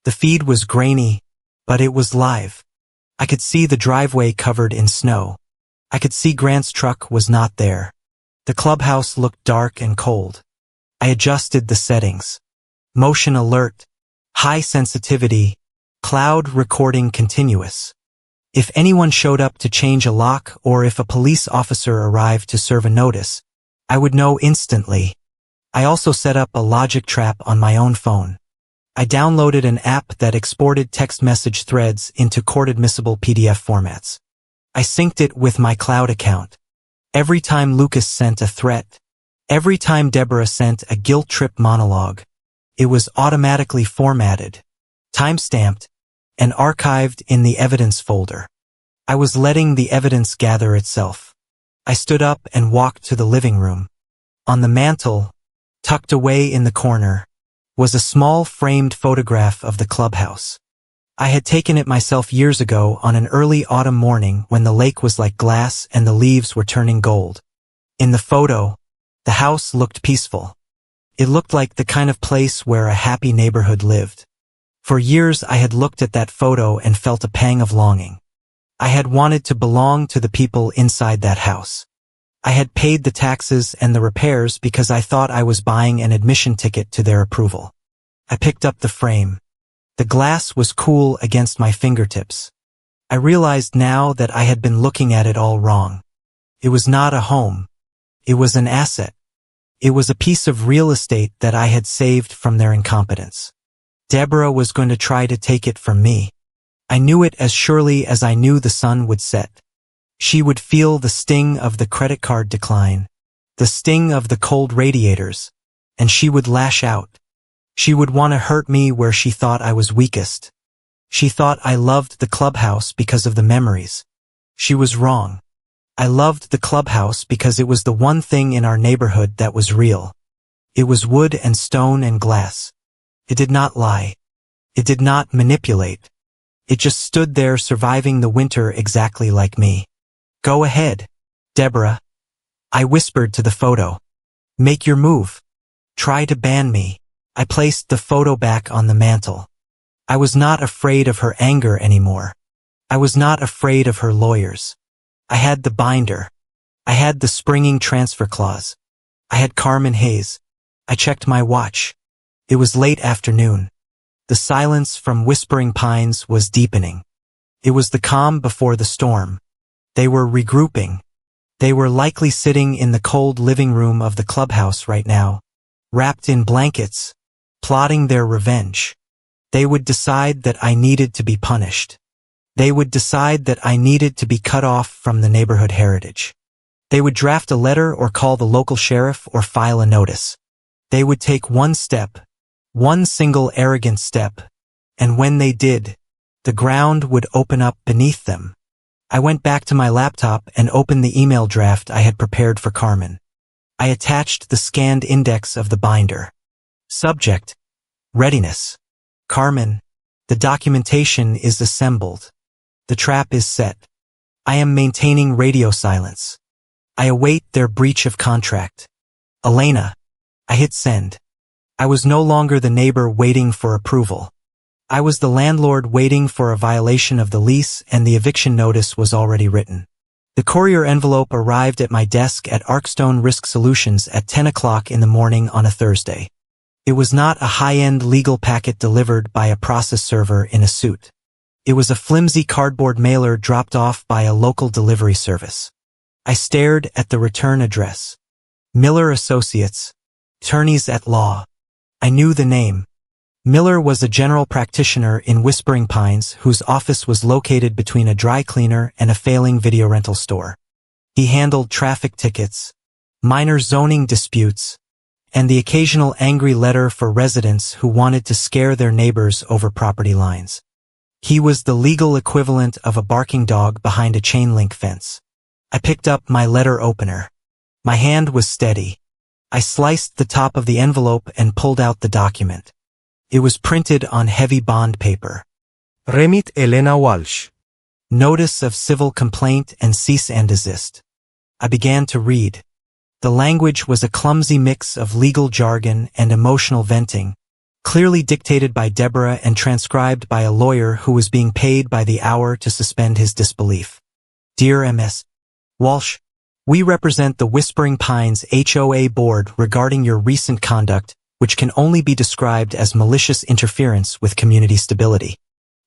A: The feed was grainy, but it was live. I could see the driveway covered in snow. I could see Grant's truck was not there. The clubhouse looked dark and cold. I adjusted the settings. Motion alert, high sensitivity, cloud recording continuous. If anyone showed up to change a lock or if a police officer arrived to serve a notice, I would know instantly. I also set up a logic trap on my own phone. I downloaded an app that exported text message threads into court-admissible PDF formats. I synced it with my cloud account. Every time Lucas sent a threat, every time Deborah sent a guilt trip monologue, it was automatically formatted, time-stamped, and archived in the evidence folder. I was letting the evidence gather itself. I stood up and walked to the living room. On the mantel, tucked away in the corner, was a small framed photograph of the clubhouse. I had taken it myself years ago on an early autumn morning when the lake was like glass and the leaves were turning gold. In the photo, the house looked peaceful. It looked like the kind of place where a happy neighborhood lived. For years I had looked at that photo and felt a pang of longing. I had wanted to belong to the people inside that house. I had paid the taxes and the repairs because I thought I was buying an admission ticket to their approval. I picked up the frame. The glass was cool against my fingertips. I realized now that I had been looking at it all wrong. It was not a home. It was an asset. It was a piece of real estate that I had saved from their incompetence. Deborah was going to try to take it from me. I knew it as surely as I knew the sun would set. She would feel the sting of the credit card decline, the sting of the cold radiators, and she would lash out. She would want to hurt me where she thought I was weakest. She thought I loved the clubhouse because of the memories. She was wrong. I loved the clubhouse because it was the one thing in our neighborhood that was real. It was wood and stone and glass. It did not lie. It did not manipulate. It just stood there surviving the winter exactly like me. Go ahead, Deborah. I whispered to the photo. Make your move. Try to ban me. I placed the photo back on the mantel. I was not afraid of her anger anymore. I was not afraid of her lawyers. I had the binder. I had the springing transfer clause. I had Carmen Hayes. I checked my watch. It was late afternoon. The silence from Whispering Pines was deepening. It was the calm before the storm. They were regrouping. They were likely sitting in the cold living room of the clubhouse right now, wrapped in blankets, plotting their revenge. They would decide that I needed to be punished. They would decide that I needed to be cut off from the neighborhood heritage. They would draft a letter or call the local sheriff or file a notice. They would take one step, one single arrogant step, and when they did, the ground would open up beneath them. I went back to my laptop and opened the email draft I had prepared for Carmen. I attached the scanned index of the binder. Subject: Readiness. Carmen, the documentation is assembled. The trap is set. I am maintaining radio silence. I await their breach of contract. Elena. I hit send. I was no longer the neighbor waiting for approval. I was the landlord waiting for a violation of the lease, and the eviction notice was already written. The courier envelope arrived at my desk at Arkstone Risk Solutions at 10 o'clock in the morning on a Thursday. It was not a high-end legal packet delivered by a process server in a suit. It was a flimsy cardboard mailer dropped off by a local delivery service. I stared at the return address. Miller Associates, attorneys at law. I knew the name. Miller was a general practitioner in Whispering Pines whose office was located between a dry cleaner and a failing video rental store. He handled traffic tickets, minor zoning disputes, and the occasional angry letter for residents who wanted to scare their neighbors over property lines. He was the legal equivalent of a barking dog behind a chain-link fence. I picked up my letter opener. My hand was steady. I sliced the top of the envelope and pulled out the document. It was printed on heavy bond paper.
B: Remit Elena Walsh.
A: Notice of civil complaint and cease and desist. I began to read. The language was a clumsy mix of legal jargon and emotional venting, clearly dictated by Deborah and transcribed by a lawyer who was being paid by the hour to suspend his disbelief. Dear M.S. Walsh, we represent the Whispering Pines HOA board regarding your recent conduct, which can only be described as malicious interference with community stability.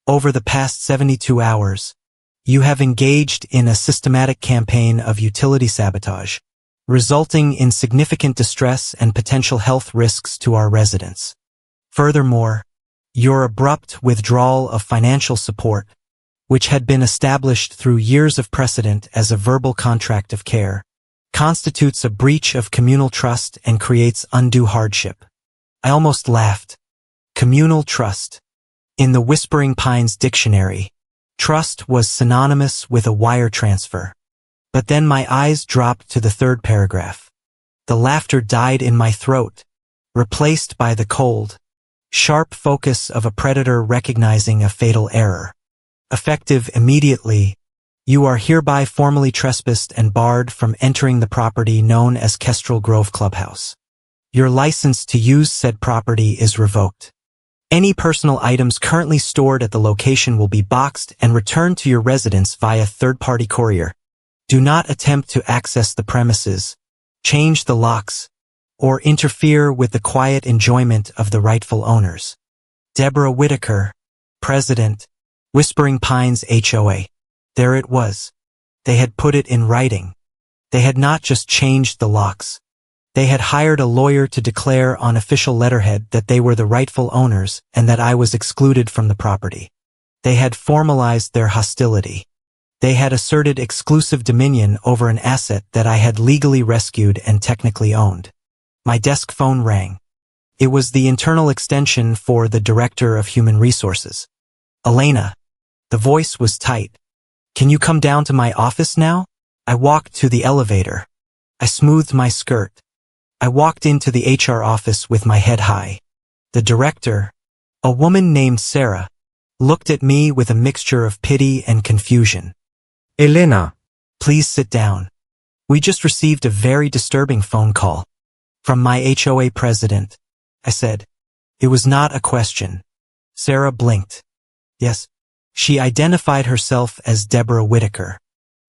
A: Over the past 72 hours, you have engaged in a systematic campaign of utility sabotage, resulting in significant distress and potential health risks to our residents. Furthermore, your abrupt withdrawal of financial support, which had been established through years of precedent as a verbal contract of care, constitutes a breach of communal trust and creates undue hardship. I almost laughed. Communal trust. In the Whispering Pines dictionary, trust was synonymous with a wire transfer. But then my eyes dropped to the third paragraph. The laughter died in my throat, replaced by the cold, sharp focus of a predator recognizing a fatal error. Effective immediately, you are hereby formally trespassed and barred from entering the property known as Kestrel Grove Clubhouse. Your license to use said property is revoked. Any personal items currently stored at the location will be boxed and returned to your residence via third-party courier. Do not attempt to access the premises, change the locks, or interfere with the quiet enjoyment of the rightful owners. Deborah Whitaker, President, Whispering Pines HOA. There it was. They had put it in writing. They had not just changed the locks. They had hired a lawyer to declare on official letterhead that they were the rightful owners and that I was excluded from the property. They had formalized their hostility. They had asserted exclusive dominion over an asset that I had legally rescued and technically owned. My desk phone rang. It was the internal extension for the Director of Human Resources. Elena. The voice was tight. Can you come down to my office now? I walked to the elevator. I smoothed my skirt. I walked into the HR office with my head high. The director, a woman named Sarah, looked at me with a mixture of pity and confusion.
B: Elena.
A: Please sit down. We just received a very disturbing phone call. From my HOA president, I said. It was not a question. Sarah blinked. Yes. She identified herself as Deborah Whitaker.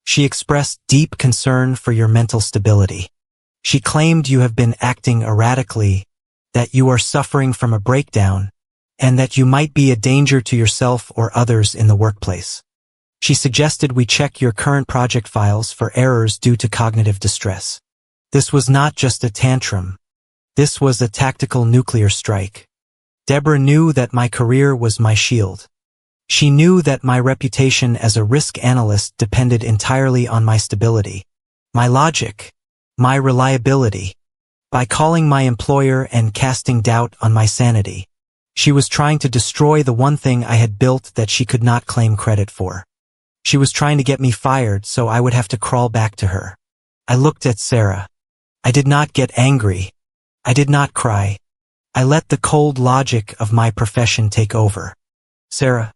A: She expressed deep concern for your mental stability. She claimed you have been acting erratically, that you are suffering from a breakdown, and that you might be a danger to yourself or others in the workplace. She suggested we check your current project files for errors due to cognitive distress. This was not just a tantrum. This was a tactical nuclear strike. Deborah knew that my career was my shield. She knew that my reputation as a risk analyst depended entirely on my stability, my logic, my reliability. By calling my employer and casting doubt on my sanity, she was trying to destroy the one thing I had built that she could not claim credit for. She was trying to get me fired so I would have to crawl back to her. I looked at Sarah. I did not get angry. I did not cry. I let the cold logic of my profession take over. Sarah,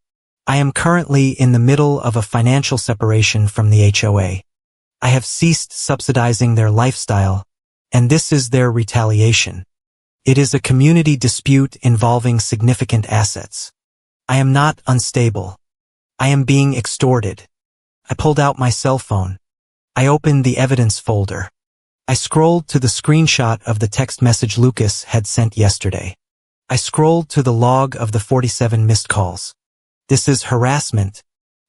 A: I am currently in the middle of a financial separation from the HOA. I have ceased subsidizing their lifestyle, and this is their retaliation. It is a community dispute involving significant assets. I am not unstable. I am being extorted. I pulled out my cell phone. I opened the evidence folder. I scrolled to the screenshot of the text message Lucas had sent yesterday. I scrolled to the log of the 47 missed calls. This is harassment,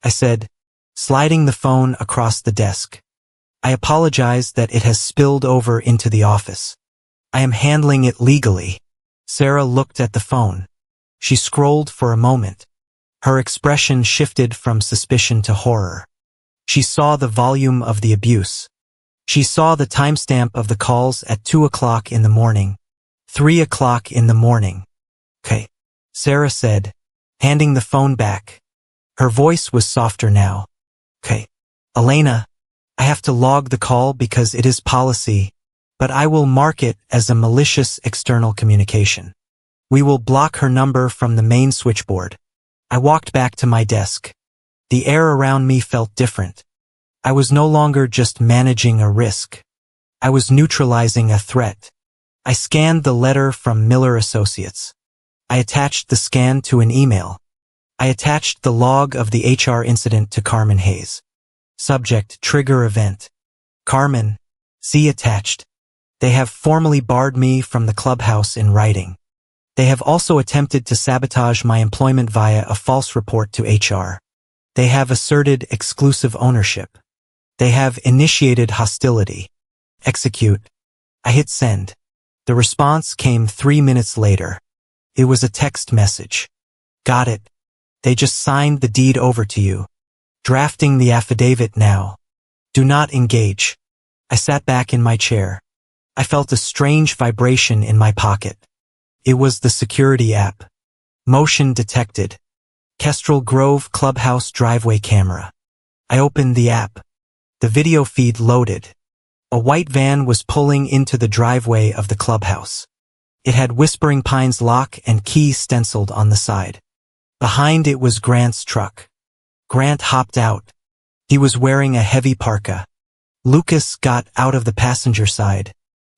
A: I said, sliding the phone across the desk. I apologize that it has spilled over into the office. I am handling it legally. Sarah looked at the phone. She scrolled for a moment. Her expression shifted from suspicion to horror. She saw the volume of the abuse. She saw the timestamp of the calls at 2 o'clock in the morning, 3 o'clock in the morning. Okay, Sarah said, handing the phone back. Her voice was softer now. Okay, Elena, I have to log the call because it is policy, but I will mark it as a malicious external communication. We will block her number from the main switchboard. I walked back to my desk. The air around me felt different. I was no longer just managing a risk. I was neutralizing a threat. I scanned the letter from Miller Associates. I attached the scan to an email. I attached the log of the HR incident to Carmen Hayes. Subject: trigger event. Carmen, see attached. They have formally barred me from the Clubhouse in writing. They have also attempted to sabotage my employment via a false report to HR. They have asserted exclusive ownership. They have initiated hostility. Execute. I hit send. The response came 3 minutes later. It was a text message. Got it. They just signed the deed over to you. Drafting the affidavit now. Do not engage. I sat back in my chair. I felt a strange vibration in my pocket. It was the security app. Motion detected. Kestrel Grove Clubhouse driveway camera. I opened the app. The video feed loaded. A white van was pulling into the driveway of the clubhouse. It had Whispering Pines lock and key stenciled on the side. Behind it was Grant's truck. Grant hopped out. He was wearing a heavy parka. Lucas got out of the passenger side,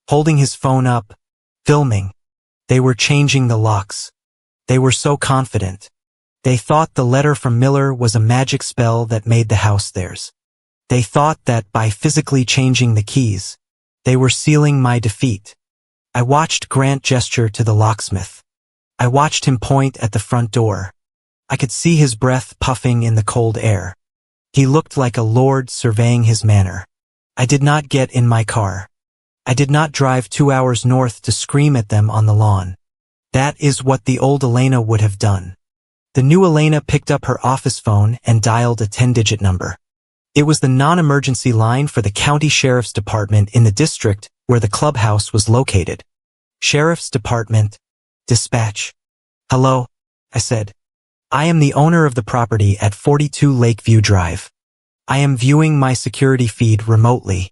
A: holding his phone up, filming. They were changing the locks. They were so confident. They thought the letter from Miller was a magic spell that made the house theirs. They thought that by physically changing the keys, they were sealing my defeat. I watched Grant gesture to the locksmith. I watched him point at the front door. I could see his breath puffing in the cold air. He looked like a lord surveying his manor. I did not get in my car. I did not drive 2 hours north to scream at them on the lawn. That is what the old Elena would have done. The new Elena picked up her office phone and dialed a 10-digit number. It was the non-emergency line for the county sheriff's department in the district where the clubhouse was located. Sheriff's Department. Dispatch. Hello, I said. I am the owner of the property at 42 Lakeview Drive. I am viewing my security feed remotely.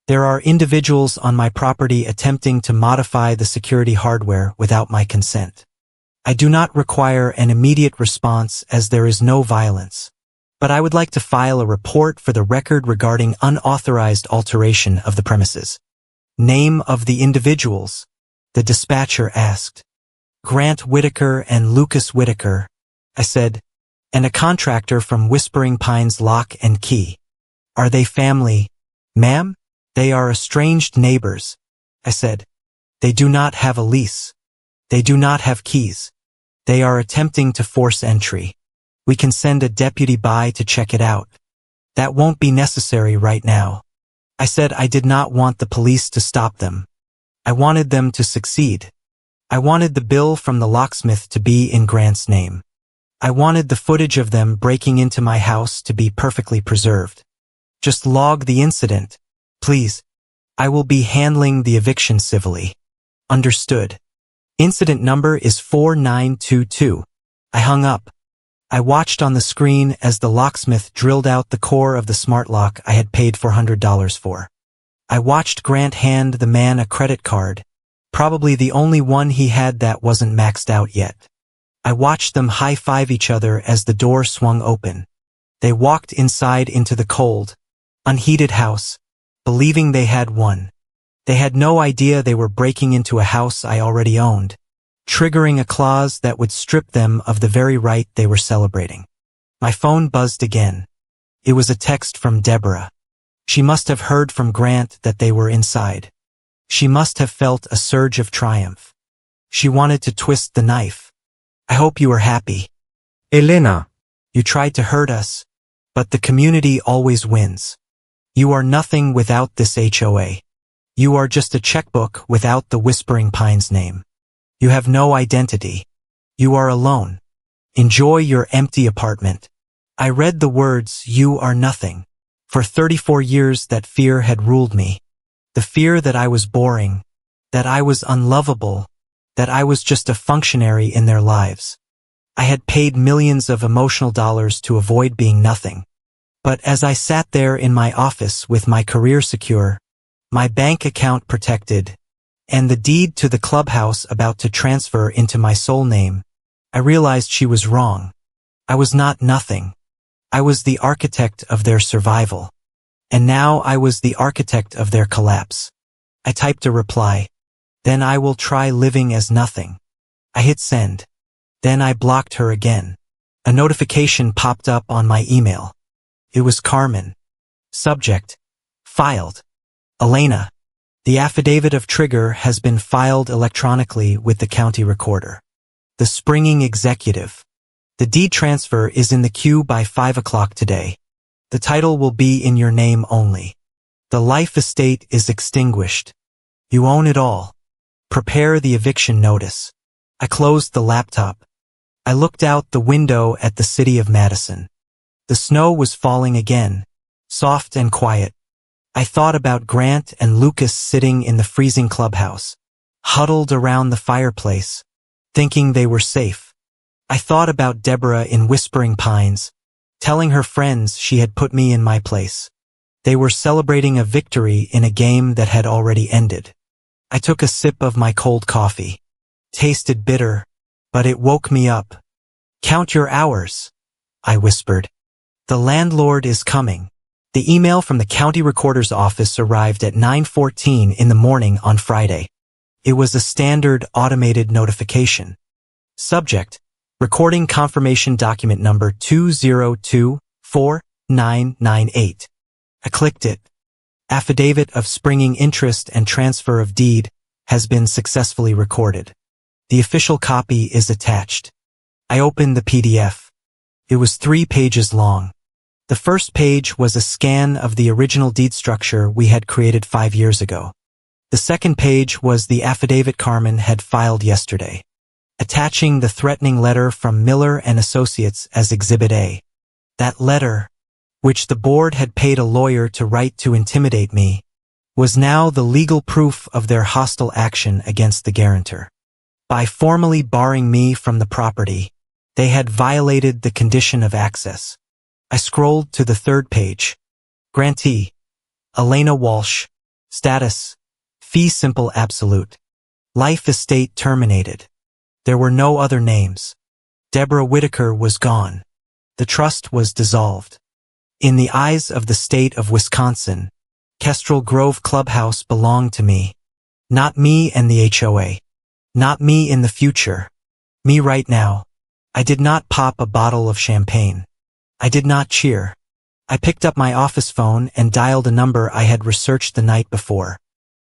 A: There are individuals on my property attempting to modify the security hardware without my consent. I do not require an immediate response as there is no violence, but I would like to file a report for the record regarding unauthorized alteration of the premises. Name of the individuals? The dispatcher asked. Grant Whitaker and Lucas Whitaker, I said, and a contractor from Whispering Pines Lock and Key. Are they family, ma'am? They are estranged neighbors, I said. They do not have a lease. They do not have keys. They are attempting to force entry. We can send a deputy by to check it out. That won't be necessary right now. I said I did not want the police to stop them. I wanted them to succeed. I wanted the bill from the locksmith to be in Grant's name. I wanted the footage of them breaking into my house to be perfectly preserved. Just log the incident, please. I will be handling the eviction civilly. Understood. Incident number is 4922. I hung up. I watched on the screen as the locksmith drilled out the core of the smart lock I had paid $400 for. I watched Grant hand the man a credit card, probably the only one he had that wasn't maxed out yet. I watched them high-five each other as the door swung open. They walked inside into the cold, unheated house, believing they had won. They had no idea they were breaking into a house I already owned, triggering a clause that would strip them of the very right they were celebrating. My phone buzzed again. It was a text from Deborah. She must have heard from Grant that they were inside. She must have felt a surge of triumph. She wanted to twist the knife. I hope you are happy.
B: Elena.
A: You tried to hurt us, but the community always wins. You are nothing without this HOA. You are just a checkbook without the Whispering Pines name. You have no identity. You are alone. Enjoy your empty apartment. I read the words, "You are nothing." For 34 years that fear had ruled me. The fear that I was boring, that I was unlovable, that I was just a functionary in their lives. I had paid millions of emotional dollars to avoid being nothing. But as I sat there in my office with my career secure, my bank account protected, and the deed to the clubhouse about to transfer into my sole name, I realized she was wrong. I was not nothing. I was the architect of their survival. And now I was the architect of their collapse. I typed a reply. Then I will try living as nothing. I hit send. Then I blocked her again. A notification popped up on my email. It was Carmen. Subject: filed. Elena. The affidavit of trigger has been filed electronically with the county recorder. The springing executive. The deed transfer is in the queue by 5 o'clock today. The title will be in your name only. The life estate is extinguished. You own it all. Prepare the eviction notice. I closed the laptop. I looked out the window at the city of Madison. The snow was falling again, soft and quiet. I thought about Grant and Lucas sitting in the freezing clubhouse, huddled around the fireplace, thinking they were safe. I thought about Deborah in Whispering Pines, telling her friends she had put me in my place. They were celebrating a victory in a game that had already ended. I took a sip of my cold coffee. Tasted bitter, but it woke me up. "Count your hours," I whispered. "The landlord is coming." The email from the county recorder's office arrived at 9:14 in the morning on Friday. It was a standard automated notification. Subject: recording confirmation document number 2024998. I clicked it. Affidavit of springing interest and transfer of deed has been successfully recorded. The official copy is attached. I opened the PDF. It was 3 pages long. The first page was a scan of the original deed structure we had created 5 years ago. The second page was the affidavit Carmen had filed yesterday, attaching the threatening letter from Miller and Associates as Exhibit A. That letter, which the board had paid a lawyer to write to intimidate me, was now the legal proof of their hostile action against the guarantor. By formally barring me from the property, they had violated the condition of access. I scrolled to the third page. Grantee: Elena Walsh. Status: fee simple absolute. Life estate terminated. There were no other names. Deborah Whitaker was gone. The trust was dissolved. In the eyes of the state of Wisconsin, Kestrel Grove Clubhouse belonged to me. Not me and the HOA. Not me in the future, Me right now. I did not pop a bottle of champagne. I did not cheer. I picked up my office phone and dialed a number I had researched the night before.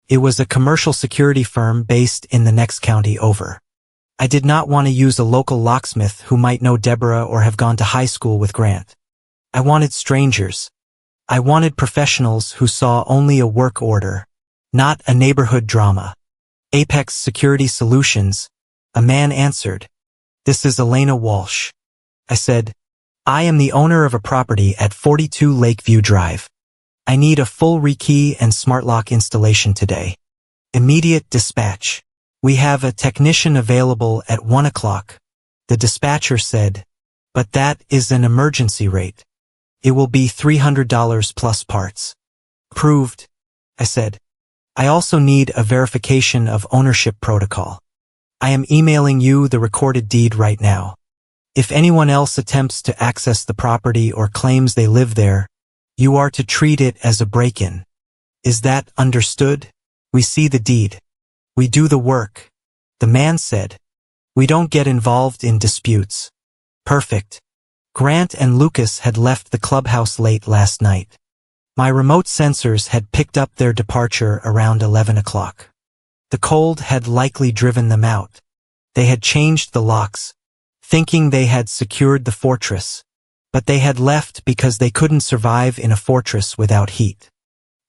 A: It was a commercial security firm based in the next county over. I did not want to use a local locksmith who might know Deborah or have gone to high school with Grant. I wanted strangers. I wanted professionals who saw only a work order, not a neighborhood drama. Apex Security Solutions. A man answered. This is Elena Walsh. I said, I am the owner of a property at 42 Lakeview Drive. I need a full rekey and smart lock installation today. Immediate dispatch. We have a technician available at 1 o'clock. The dispatcher said, but that is an emergency rate. It will be $300 plus parts. Approved, I said. I also need a verification of ownership protocol. I am emailing you the recorded deed right now. If anyone else attempts to access the property or claims they live there, you are to treat it as a break-in. Is that understood? We see the deed. We do the work. The man said. We don't get involved in disputes. Perfect. Grant and Lucas had left the clubhouse late last night. My remote sensors had picked up their departure around 11 o'clock. The cold had likely driven them out. They had changed the locks, thinking they had secured the fortress, but they had left because they couldn't survive in a fortress without heat.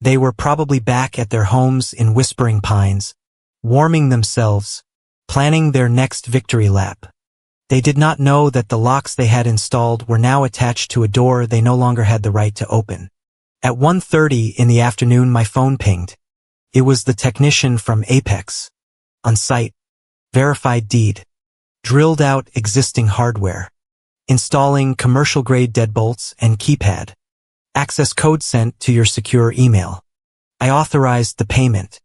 A: They were probably back at their homes in Whispering Pines, warming themselves, planning their next victory lap. They did not know that the locks they had installed were now attached to a door they no longer had the right to open. At 1:30 in the afternoon my phone pinged. It was the technician from Apex. On site. Verified deed. Drilled out existing hardware. Installing commercial-grade deadbolts and keypad. Access code sent to your secure email. I authorized the payment.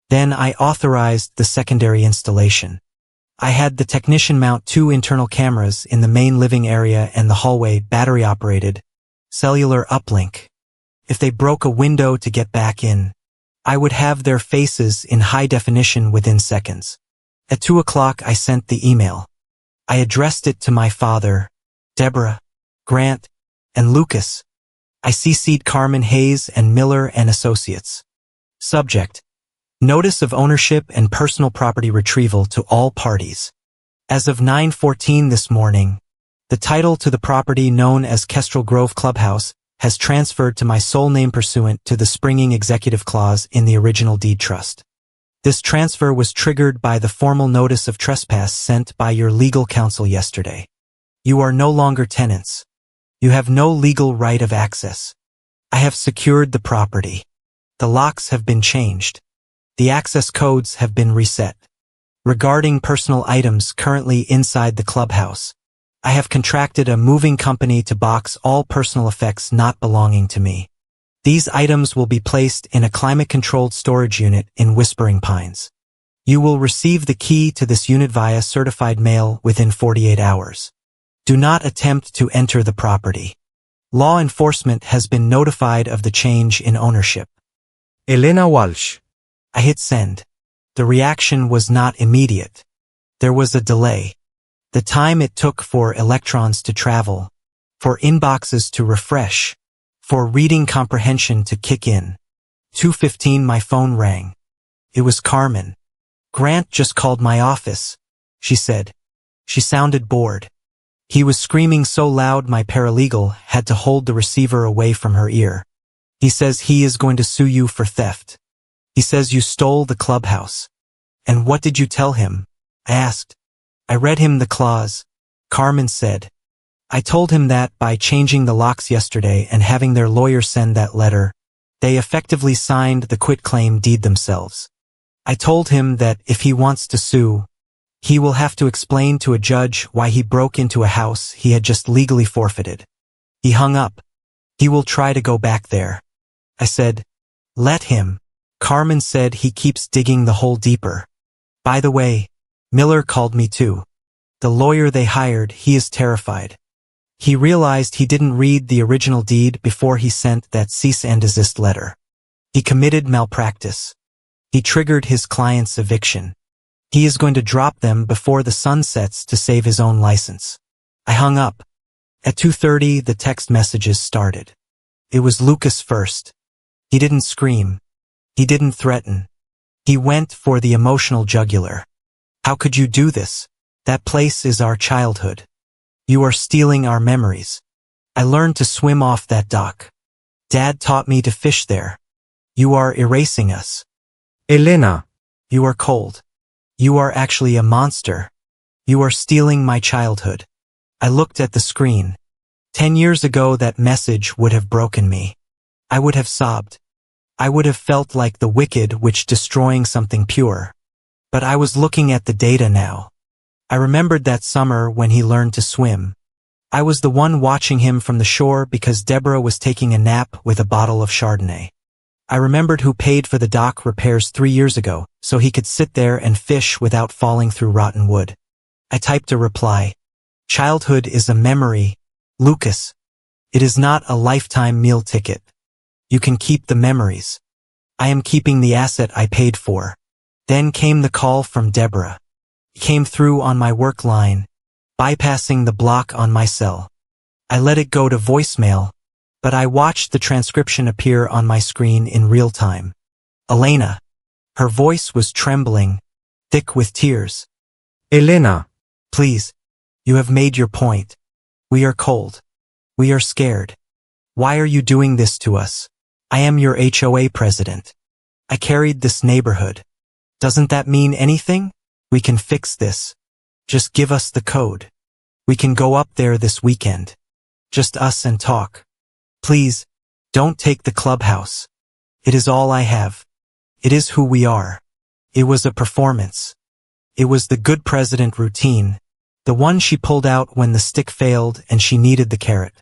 A: Then I authorized the secondary installation. I had the technician mount 2 internal cameras in the main living area and the hallway battery-operated, cellular uplink. If they broke a window to get back in, I would have their faces in high definition within seconds. At 2 o'clock I sent the email. I addressed it to my father, Deborah, Grant, and Lucas. I CC'd Carmen Hayes and Miller and Associates. Subject: Notice of ownership and personal property retrieval to all parties. As of 9:14 this morning, the title to the property known as Kestrel Grove Clubhouse has transferred to my sole name pursuant to the springing executive clause in the original deed trust. This transfer was triggered by the formal notice of trespass sent by your legal counsel yesterday. You are no longer tenants. You have no legal right of access. I have secured the property. The locks have been changed. The access codes have been reset. Regarding personal items currently inside the clubhouse, I have contracted a moving company to box all personal effects not belonging to me. These items will be placed in a climate-controlled storage unit in Whispering Pines. You will receive the key to this unit via certified mail within 48 hours. Do not attempt to enter the property. Law enforcement has been notified of the change in ownership.
B: Elena Walsh.
A: I hit send. The reaction was not immediate. There was a delay. The time it took for electrons to travel, for inboxes to refresh, for reading comprehension to kick in. 2:15 my phone rang. It was Carmen. Grant just called my office, she said. She sounded bored. He was screaming so loud my paralegal had to hold the receiver away from her ear. He says he is going to sue you for theft. He says you stole the clubhouse. And what did you tell him? I asked. I read him the clause, Carmen said. I told him that by changing the locks yesterday and having their lawyer send that letter, they effectively signed the quitclaim deed themselves. I told him that if he wants to sue, he will have to explain to a judge why he broke into a house he had just legally forfeited. He hung up. He will try to go back there. I said, let him. Carmen said he keeps digging the hole deeper. By the way, Miller called me too. The lawyer they hired, he is terrified. He realized he didn't read the original deed before he sent that cease and desist letter. He committed malpractice. He triggered his client's eviction. He is going to drop them before the sun sets to save his own license. I hung up. At 2:30, the text messages started. It was Lucas first. He didn't scream. He didn't threaten. He went for the emotional jugular. How could you do this? That place is our childhood. You are stealing our memories. I learned to swim off that dock. Dad taught me to fish there. You are erasing us.
B: Elena.
A: You are cold. You are actually a monster. You are stealing my childhood. I looked at the screen. 10 years ago that message would have broken me. I would have sobbed. I would have felt like the wicked witch destroying something pure. But I was looking at the data now. I remembered that summer when he learned to swim. I was the one watching him from the shore because Deborah was taking a nap with a bottle of Chardonnay. I remembered who paid for the dock repairs 3 years ago, so he could sit there and fish without falling through rotten wood. I typed a reply. Childhood is a memory, Lucas. It is not a lifetime meal ticket. You can keep the memories. I am keeping the asset I paid for. Then came the call from Deborah. It came through on my work line, bypassing the block on my cell. I let it go to voicemail, but I watched the transcription appear on my screen in real time. Elena. Her voice was trembling, thick with tears.
B: Elena.
A: Please. You have made your point. We are cold. We are scared. Why are you doing this to us? I am your HOA president. I carried this neighborhood. Doesn't that mean anything? We can fix this. Just give us the code. We can go up there this weekend. Just us and talk. Please, don't take the clubhouse. It is all I have. It is who we are. It was a performance. It was the good president routine, the one she pulled out when the stick failed and she needed the carrot.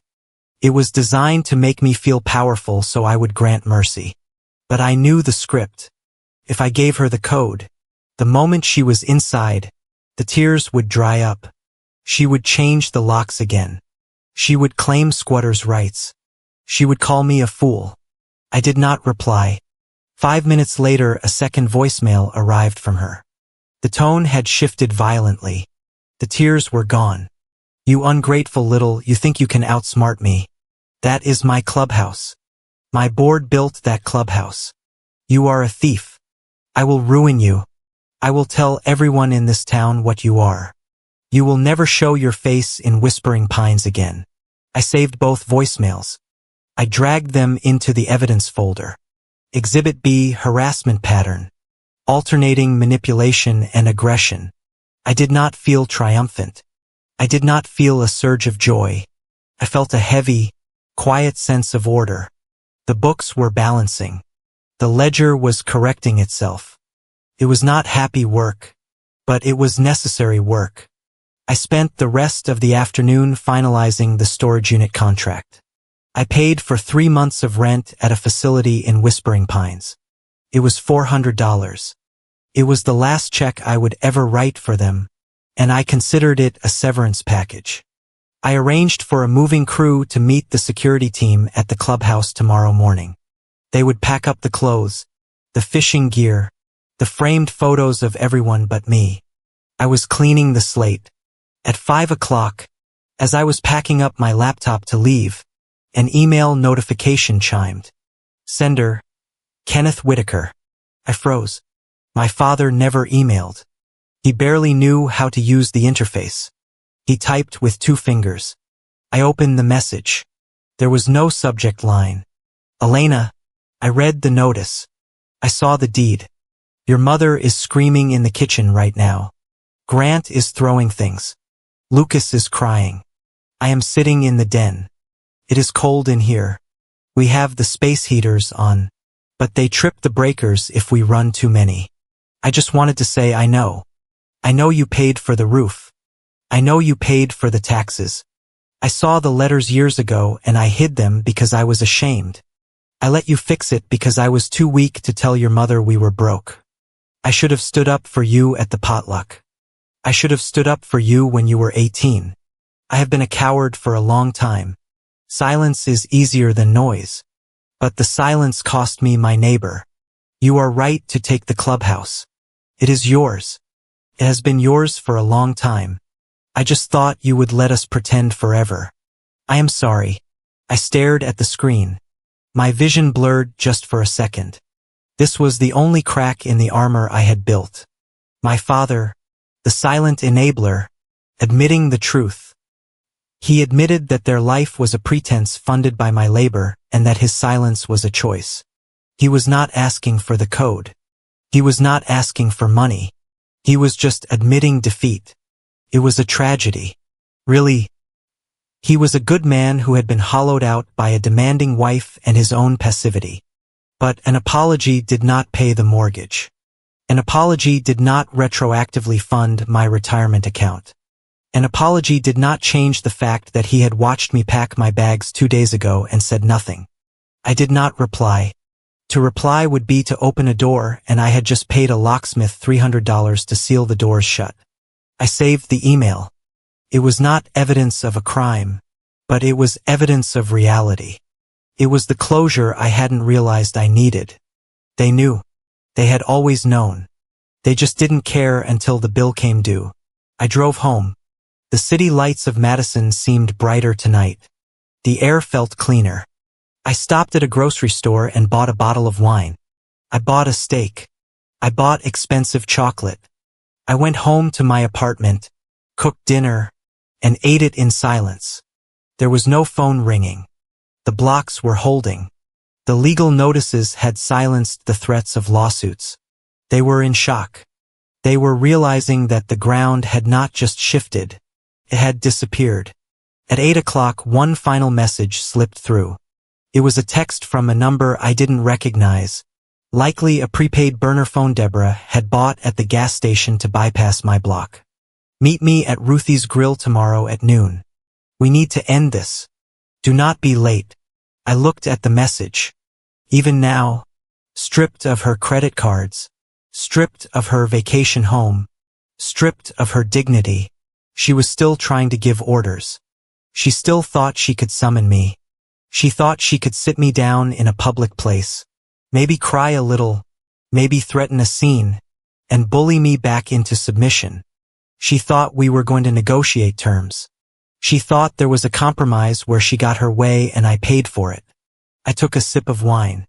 A: It was designed to make me feel powerful so I would grant mercy. But I knew the script. If I gave her the code, the moment she was inside, the tears would dry up. She would change the locks again. She would claim squatters' rights. She would call me a fool. I did not reply. 5 minutes later, a second voicemail arrived from her. The tone had shifted violently. The tears were gone. You ungrateful little, you think you can outsmart me. That is my clubhouse. My board built that clubhouse. You are a thief. I will ruin you. I will tell everyone in this town what you are. You will never show your face in Whispering Pines again. I saved both voicemails. I dragged them into the evidence folder. Exhibit B, harassment pattern. Alternating manipulation and aggression. I did not feel triumphant. I did not feel a surge of joy. I felt a heavy, quiet sense of order. The books were balancing. The ledger was correcting itself. It was not happy work, but it was necessary work. I spent the rest of the afternoon finalizing the storage unit contract. I paid for 3 months of rent at a facility in Whispering Pines. It was $400. It was the last check I would ever write for them, and I considered it a severance package. I arranged for a moving crew to meet the security team at the clubhouse tomorrow morning. They would pack up the clothes, the fishing gear, the framed photos of everyone but me. I was cleaning the slate. At 5 o'clock, as I was packing up my laptop to leave, an email notification chimed. Sender, Kenneth Whitaker. I froze. My father never emailed. He barely knew how to use the interface. He typed with 2 fingers. I opened the message. There was no subject line. Elena. I read the notice. I saw the deed. Your mother is screaming in the kitchen right now. Grant is throwing things. Lucas is crying. I am sitting in the den. It is cold in here. We have the space heaters on, but they trip the breakers if we run too many. I just wanted to say I know. I know you paid for the roof. I know you paid for the taxes. I saw the letters years ago and I hid them because I was ashamed. I let you fix it because I was too weak to tell your mother we were broke. I should have stood up for you at the potluck. I should have stood up for you when you were 18. I have been a coward for a long time. Silence is easier than noise. But the silence cost me my neighbor. You are right to take the clubhouse. It is yours. It has been yours for a long time. I just thought you would let us pretend forever. I am sorry. I stared at the screen. My vision blurred just for a second. This was the only crack in the armor I had built. My father, the silent enabler, admitting the truth. He admitted that their life was a pretense funded by my labor and that his silence was a choice. He was not asking for the code. He was not asking for money. He was just admitting defeat. It was a tragedy. Really. He was a good man who had been hollowed out by a demanding wife and his own passivity. But an apology did not pay the mortgage. An apology did not retroactively fund my retirement account. An apology did not change the fact that he had watched me pack my bags 2 days ago and said nothing. I did not reply. To reply would be to open a door, and I had just paid a locksmith $300 to seal the doors shut. I saved the email. It was not evidence of a crime, but it was evidence of reality. It was the closure I hadn't realized I needed. They knew. They had always known. They just didn't care until the bill came due. I drove home. The city lights of Madison seemed brighter tonight. The air felt cleaner. I stopped at a grocery store and bought a bottle of wine. I bought a steak. I bought expensive chocolate. I went home to my apartment, cooked dinner, and ate it in silence. There was no phone ringing. The blocks were holding. The legal notices had silenced the threats of lawsuits. They were in shock. They were realizing that the ground had not just shifted, it had disappeared. At 8 o'clock, one final message slipped through. It was a text from a number I didn't recognize, likely a prepaid burner phone Deborah had bought at the gas station to bypass my block. Meet me at Ruthie's Grill tomorrow at noon. We need to end this. Do not be late. I looked at the message. Even now, stripped of her credit cards, stripped of her vacation home, stripped of her dignity, she was still trying to give orders. She still thought she could summon me. She thought she could sit me down in a public place, maybe cry a little, maybe threaten a scene, and bully me back into submission. She thought we were going to negotiate terms. She thought there was a compromise where she got her way and I paid for it. I took a sip of wine.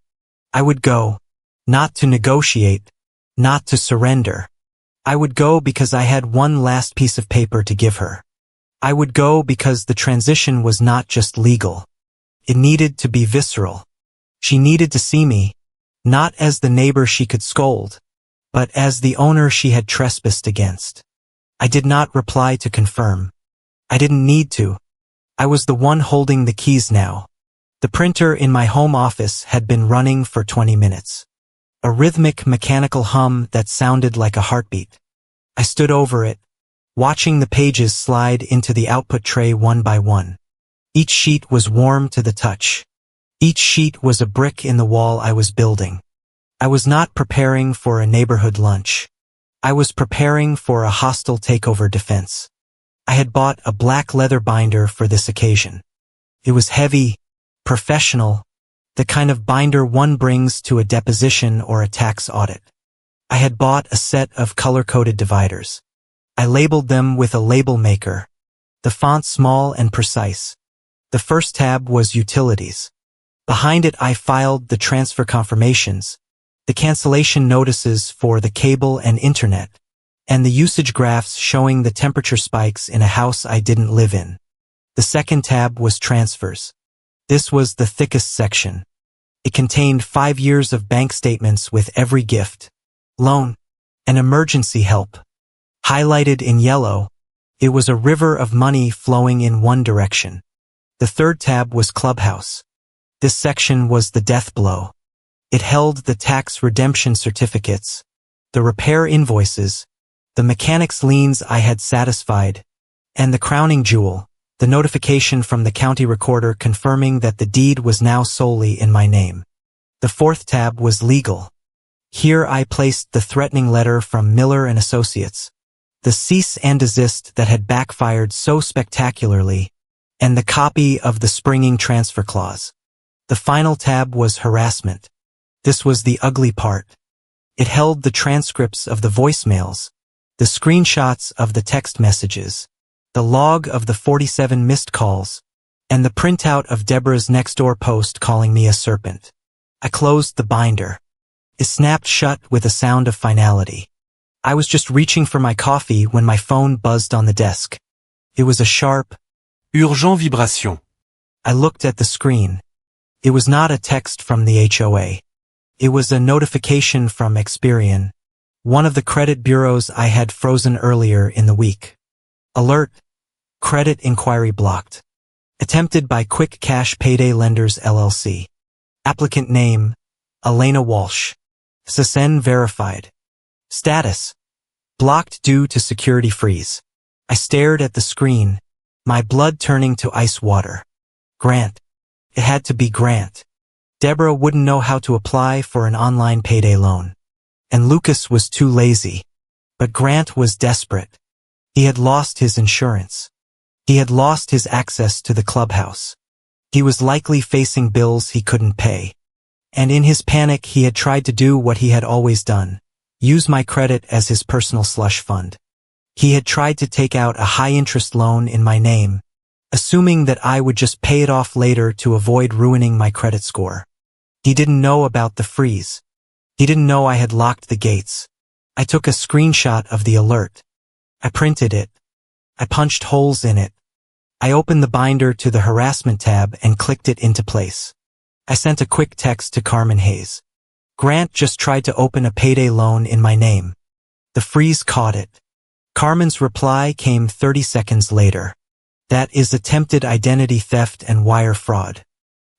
A: I would go, not to negotiate, not to surrender. I would go because I had one last piece of paper to give her. I would go because the transition was not just legal. It needed to be visceral. She needed to see me, not as the neighbor she could scold, but as the owner she had trespassed against. I did not reply to confirm. I didn't need to. I was the one holding the keys now. The printer in my home office had been running for 20 minutes. A rhythmic mechanical hum that sounded like a heartbeat. I stood over it, watching the pages slide into the output tray one by one. Each sheet was warm to the touch. Each sheet was a brick in the wall I was building. I was not preparing for a neighborhood lunch. I was preparing for a hostile takeover defense. I had bought a black leather binder for this occasion. It was heavy, professional, the kind of binder one brings to a deposition or a tax audit. I had bought a set of color-coded dividers. I labeled them with a label maker, the font small and precise. The first tab was Utilities. Behind it I filed the transfer confirmations, the cancellation notices for the cable and internet, and the usage graphs showing the temperature spikes in a house I didn't live in. The second tab was Transfers. This was the thickest section. It contained 5 years of bank statements with every gift, loan, and emergency help. Highlighted in yellow, it was a river of money flowing in one direction. The third tab was Clubhouse. This section was the death blow. It held the tax redemption certificates, the repair invoices, the mechanics liens I had satisfied, and the crowning jewel, the notification from the county recorder confirming that the deed was now solely in my name. The fourth tab was Legal. Here I placed the threatening letter from Miller and Associates, the cease and desist that had backfired so spectacularly, and the copy of the springing transfer clause. The final tab was Harassment. This was the ugly part. It held the transcripts of the voicemails, the screenshots of the text messages, the log of the 47 missed calls, and the printout of Deborah's next-door post calling me a serpent. I closed the binder. It snapped shut with a sound of finality. I was just reaching for my coffee when my phone buzzed on the desk. It was a sharp,
C: Urgent vibration.
A: I looked at the screen. It was not a text from the HOA. It was a notification from Experian, one of the credit bureaus I had frozen earlier in the week. Alert. Credit inquiry blocked. Attempted by Quick Cash Payday Lenders LLC. Applicant name, Elena Walsh. SSN verified. Status. Blocked due to security freeze. I stared at the screen, my blood turning to ice water. Grant. It had to be Grant. Deborah wouldn't know how to apply for an online payday loan. And Lucas was too lazy. But Grant was desperate. He had lost his insurance. He had lost his access to the clubhouse. He was likely facing bills he couldn't pay. And in his panic he had tried to do what he had always done, use my credit as his personal slush fund. He had tried to take out a high-interest loan in my name, assuming that I would just pay it off later to avoid ruining my credit score. He didn't know about the freeze. He didn't know I had locked the gates. I took a screenshot of the alert. I printed it. I punched holes in it. I opened the binder to the harassment tab and clicked it into place. I sent a quick text to Carmen Hayes. Grant just tried to open a payday loan in my name. The freeze caught it. Carmen's reply came 30 seconds later. That is attempted identity theft and wire fraud.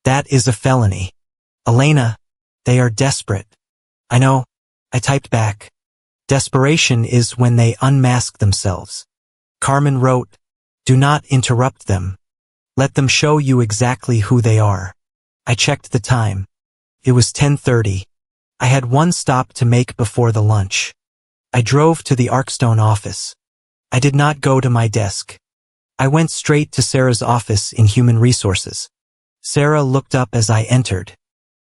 A: That is a felony. Elena, they are desperate. I know. I typed back. Desperation is when they unmask themselves. Carmen wrote, do not interrupt them. Let them show you exactly who they are. I checked the time. It was 10:30. I had one stop to make before the lunch. I drove to the Arkstone office. I did not go to my desk. I went straight to Sarah's office in Human Resources. Sarah looked up as I entered.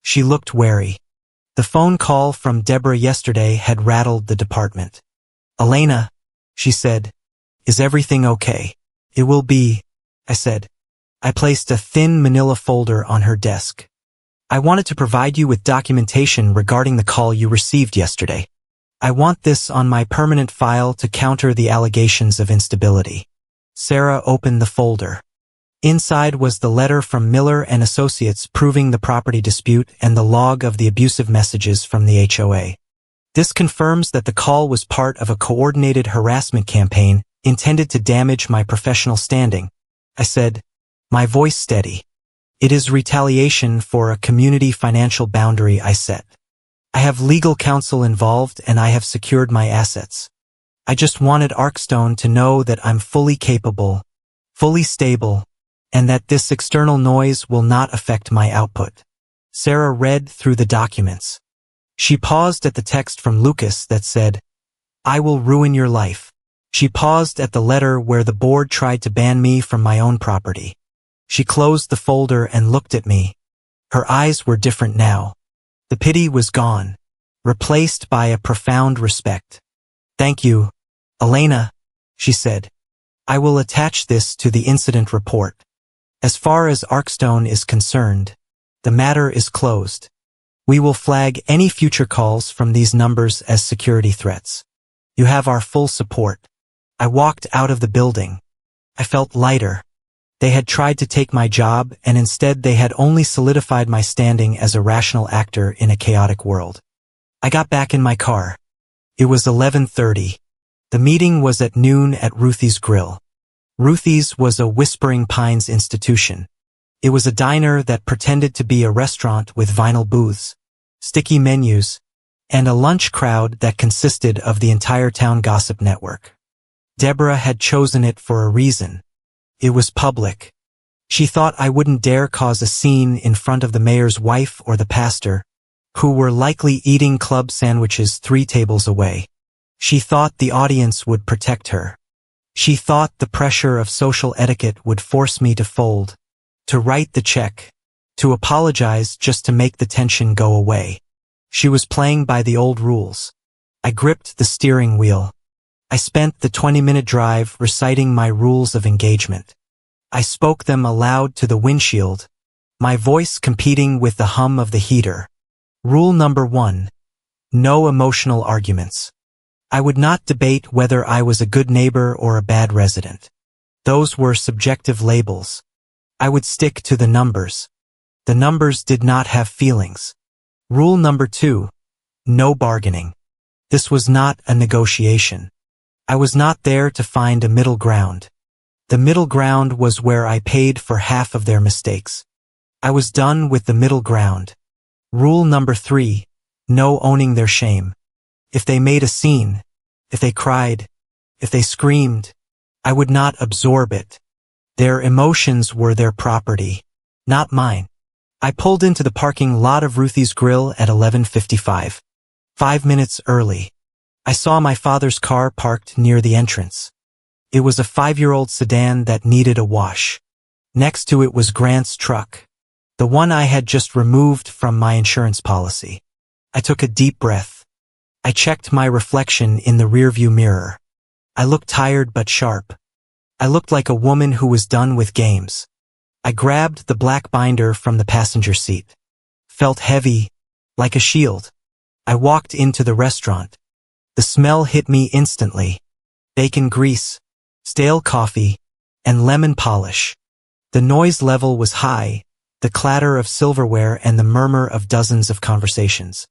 A: She looked wary. The phone call from Deborah yesterday had rattled the department. Elena, she said, is everything okay? It will be, I said. I placed a thin manila folder on her desk. I wanted to provide you with documentation regarding the call you received yesterday. I want this on my permanent file to counter the allegations of instability. Sarah opened the folder. Inside was the letter from Miller and Associates proving the property dispute and the log of the abusive messages from the HOA. This confirms that the call was part of a coordinated harassment campaign intended to damage my professional standing. I said, my voice steady. It is retaliation for a community financial boundary I set. I have legal counsel involved and I have secured my assets. I just wanted Arkstone to know that I'm fully capable, fully stable, and that this external noise will not affect my output. Sarah read through the documents. She paused at the text from Lucas that said, I will ruin your life. She paused at the letter where the board tried to ban me from my own property. She closed the folder and looked at me. Her eyes were different now. The pity was gone, replaced by a profound respect. Thank you, Elena, she said. I will attach this to the incident report. As far as Arkstone is concerned, the matter is closed. We will flag any future calls from these numbers as security threats. You have our full support. I walked out of the building. I felt lighter. They had tried to take my job, and instead they had only solidified my standing as a rational actor in a chaotic world. I got back in my car. It was 11:30. The meeting was at noon at Ruthie's Grill. Ruthie's was a Whispering Pines institution. It was a diner that pretended to be a restaurant with vinyl booths, sticky menus, and a lunch crowd that consisted of the entire town gossip network. Deborah had chosen it for a reason. It was public. She thought I wouldn't dare cause a scene in front of the mayor's wife or the pastor, who were likely eating club sandwiches 3 tables away. She thought the audience would protect her. She thought the pressure of social etiquette would force me to fold, to write the check, to apologize just to make the tension go away. She was playing by the old rules. I gripped the steering wheel. I spent the 20-minute drive reciting my rules of engagement. I spoke them aloud to the windshield, my voice competing with the hum of the heater. Rule number 1. No emotional arguments. I would not debate whether I was a good neighbor or a bad resident. Those were subjective labels. I would stick to the numbers. The numbers did not have feelings. Rule number 2. No bargaining. This was not a negotiation. I was not there to find a middle ground. The middle ground was where I paid for half of their mistakes. I was done with the middle ground. Rule number 3. No owning their shame. If they made a scene, if they cried, if they screamed, I would not absorb it. Their emotions were their property, not mine. I pulled into the parking lot of Ruthie's Grill at 11:55. 5 minutes early. I saw my father's car parked near the entrance. It was a 5-year-old sedan that needed a wash. Next to it was Grant's truck, the one I had just removed from my insurance policy. I took a deep breath. I checked my reflection in the rearview mirror. I looked tired but sharp. I looked like a woman who was done with games. I grabbed the black binder from the passenger seat. Felt heavy, like a shield. I walked into the restaurant. The smell hit me instantly. Bacon grease, stale coffee, and lemon polish. The noise level was high, the clatter of silverware and the murmur of dozens of conversations.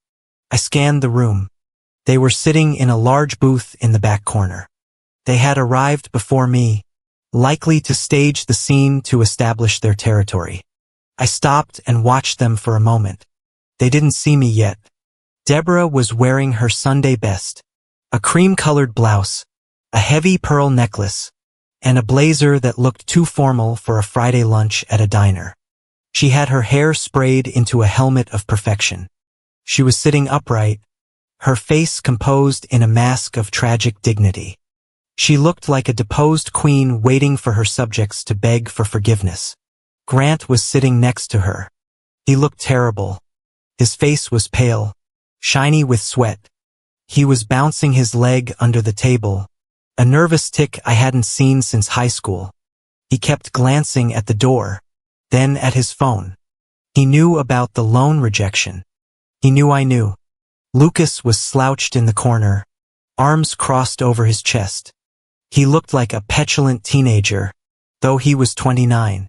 A: I scanned the room. They were sitting in a large booth in the back corner. They had arrived before me, likely to stage the scene to establish their territory. I stopped and watched them for a moment. They didn't see me yet. Deborah was wearing her Sunday best, a cream-colored blouse, a heavy pearl necklace, and a blazer that looked too formal for a Friday lunch at a diner. She had her hair sprayed into a helmet of perfection. She was sitting upright, her face composed in a mask of tragic dignity. She looked like a deposed queen waiting for her subjects to beg for forgiveness. Grant was sitting next to her. He looked terrible. His face was pale, shiny with sweat. He was bouncing his leg under the table, a nervous tic I hadn't seen since high school. He kept glancing at the door, then at his phone. He knew about the loan rejection. He knew I knew. Lucas was slouched in the corner, arms crossed over his chest. He looked like a petulant teenager, though he was 29.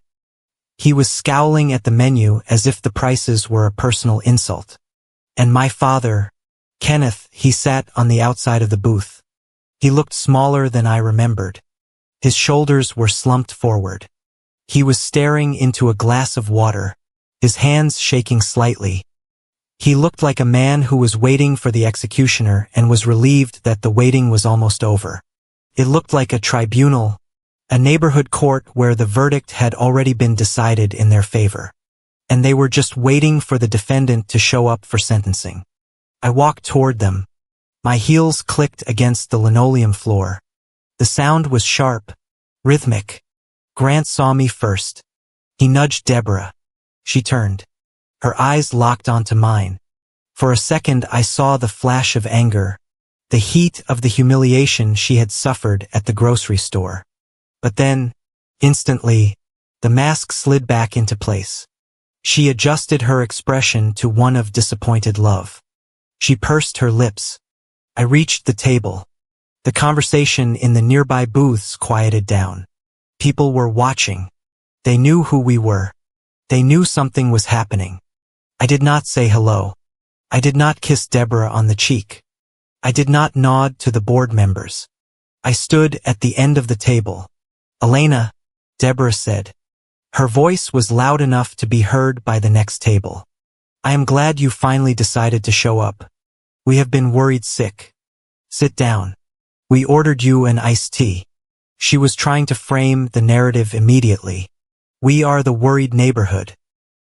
A: He was scowling at the menu as if the prices were a personal insult. And my father, Kenneth, he sat on the outside of the booth. He looked smaller than I remembered. His shoulders were slumped forward. He was staring into a glass of water, his hands shaking slightly. He looked like a man who was waiting for the executioner and was relieved that the waiting was almost over. It looked like a tribunal, a neighborhood court where the verdict had already been decided in their favor. And they were just waiting for the defendant to show up for sentencing. I walked toward them. My heels clicked against the linoleum floor. The sound was sharp, rhythmic. Grant saw me first. He nudged Deborah. She turned. Her eyes locked onto mine. For a second I saw the flash of anger, the heat of the humiliation she had suffered at the grocery store. But then, instantly, the mask slid back into place. She adjusted her expression to one of disappointed love. She pursed her lips. I reached the table. The conversation in the nearby booths quieted down. People were watching. They knew who we were. They knew something was happening. I did not say hello. I did not kiss Deborah on the cheek. I did not nod to the board members. I stood at the end of the table. Elena, Deborah said. Her voice was loud enough to be heard by the next table. I am glad you finally decided to show up. We have been worried sick. Sit down. We ordered you an iced tea. She was trying to frame the narrative immediately. We are the worried neighborhood.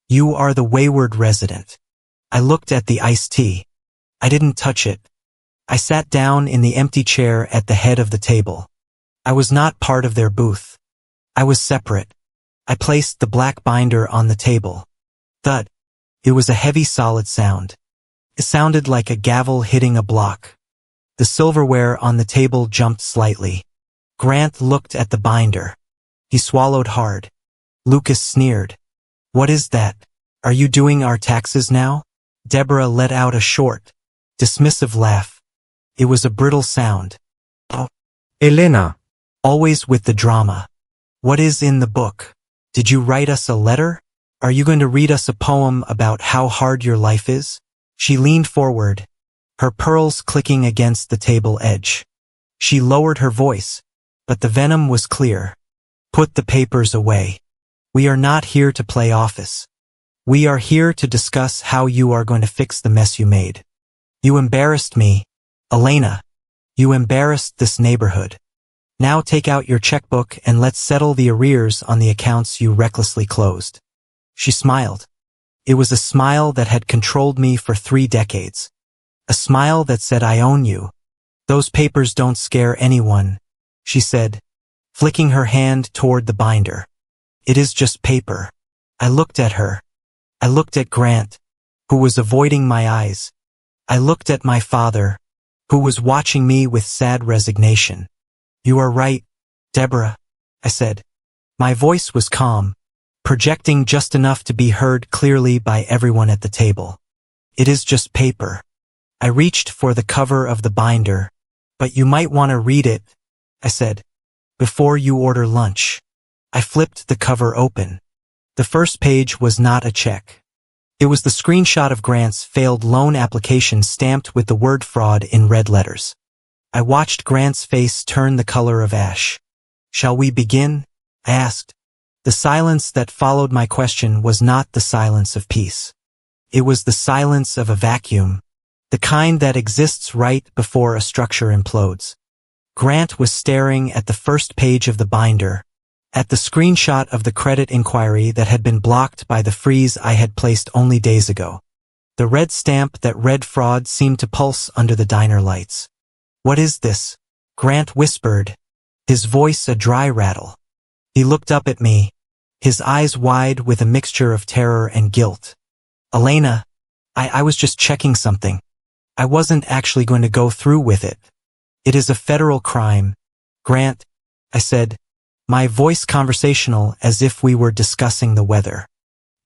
A: You are the wayward resident. I looked at the iced tea. I didn't touch it. I sat down in the empty chair at the head of the table. I was not part of their booth. I was separate. I placed the black binder on the table. Thud. It was a heavy solid sound. It sounded like a gavel hitting a block. The silverware on the table jumped slightly. Grant looked at the binder. He swallowed hard. Lucas sneered. What is that? Are you doing our taxes now? Deborah let out a short, dismissive laugh. It was a brittle sound. Oh,
B: Elena.
A: always with the drama. What is in the book? Did you write us a letter? Are you going to read us a poem about how hard your life is? She leaned forward, her pearls clicking against the table edge. She lowered her voice, but the venom was clear. Put the papers away. We are not here to play office. We are here to discuss how you are going to fix the mess you made. You embarrassed me, Elena. You embarrassed this neighborhood. Now take out your checkbook and let's settle the arrears on the accounts you recklessly closed. She smiled. It was a smile that had controlled me for 3 decades. A smile that said, I own you. Those papers don't scare anyone, she said, flicking her hand toward the binder. It is just paper. I looked at her. I looked at Grant, who was avoiding my eyes. I looked at my father, who was watching me with sad resignation. You are right, Deborah, I said. My voice was calm, projecting just enough to be heard clearly by everyone at the table. It is just paper. I reached for the cover of the binder. But you might want to read it, I said, before you order lunch. I flipped the cover open. The first page was not a check. It was the screenshot of Grant's failed loan application stamped with the word fraud in red letters. I watched Grant's face turn the color of ash. Shall we begin? I asked. The silence that followed my question was not the silence of peace. It was the silence of a vacuum, the kind that exists right before a structure implodes. Grant was staring at the first page of the binder, at the screenshot of the credit inquiry that had been blocked by the freeze I had placed only days ago. The red stamp that read fraud seemed to pulse under the diner lights. What is this? Grant whispered, his voice a dry rattle. He looked up at me, his eyes wide with a mixture of terror and guilt. Elena, I was just checking something. I wasn't actually going to go through with it. It is a federal crime. Grant, I said, my voice conversational as if we were discussing the weather.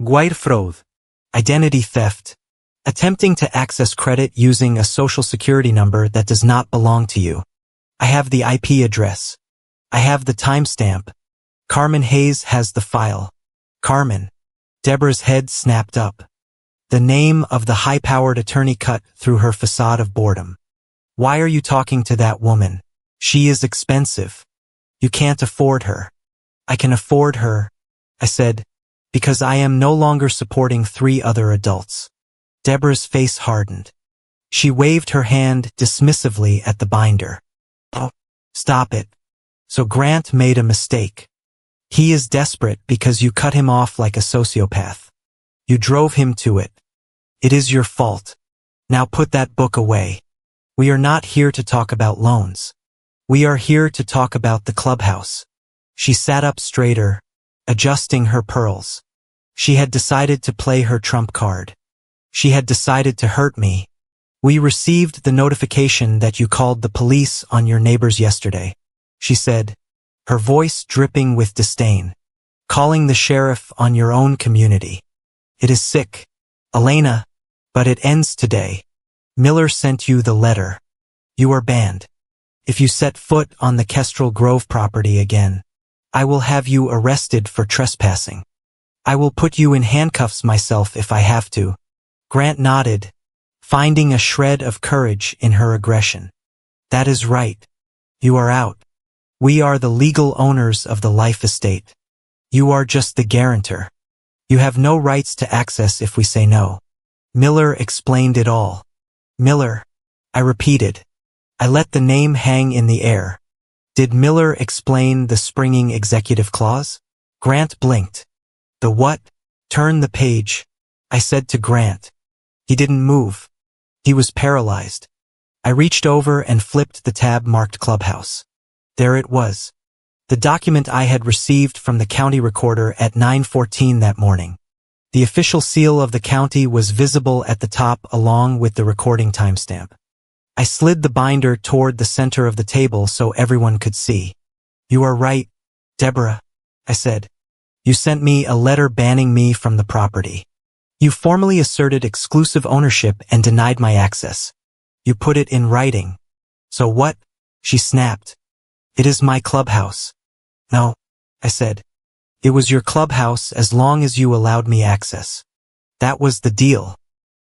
C: Guair fraud.
A: Identity theft. Attempting to access credit using a social security number that does not belong to you. I have the IP address. I have the timestamp. Carmen Hayes has the file. Carmen. Deborah's head snapped up. The name of the high-powered attorney cut through her facade of boredom. Why are you talking to that woman? She is expensive. You can't afford her. I can afford her, I said, because I am no longer supporting 3 other adults. Deborah's face hardened. She waved her hand dismissively at the binder. Oh, stop it. So Grant made a mistake. He is desperate because you cut him off like a sociopath. You drove him to it. It is your fault. Now put that book away. We are not here to talk about loans. We are here to talk about the clubhouse. She sat up straighter, adjusting her pearls. She had decided to play her trump card. She had decided to hurt me. We received the notification that you called the police on your neighbors yesterday, she said, her voice dripping with disdain. Calling the sheriff on your own community. It is sick, Elena, but it ends today. Miller sent you the letter. You are banned. If you set foot on the Kestrel Grove property again, I will have you arrested for trespassing. I will put you in handcuffs myself if I have to. Grant nodded, finding a shred of courage in her aggression. That is right. You are out. We are the legal owners of the life estate. You are just the guarantor. You have no rights to access if we say no. Miller explained it all. Miller, I repeated. I let the name hang in the air. Did Miller explain the springing executive clause? Grant blinked. The what? Turn the page, I said to Grant. He didn't move. He was paralyzed. I reached over and flipped the tab marked Clubhouse. There it was. The document I had received from the county recorder at 9:14 that morning. The official seal of the county was visible at the top along with the recording timestamp. I slid the binder toward the center of the table so everyone could see. You are right, Deborah, I said. You sent me a letter banning me from the property. You formally asserted exclusive ownership and denied my access. You put it in writing. So what? She snapped. It is my clubhouse. No, I said. It was your clubhouse as long as you allowed me access. That was the deal.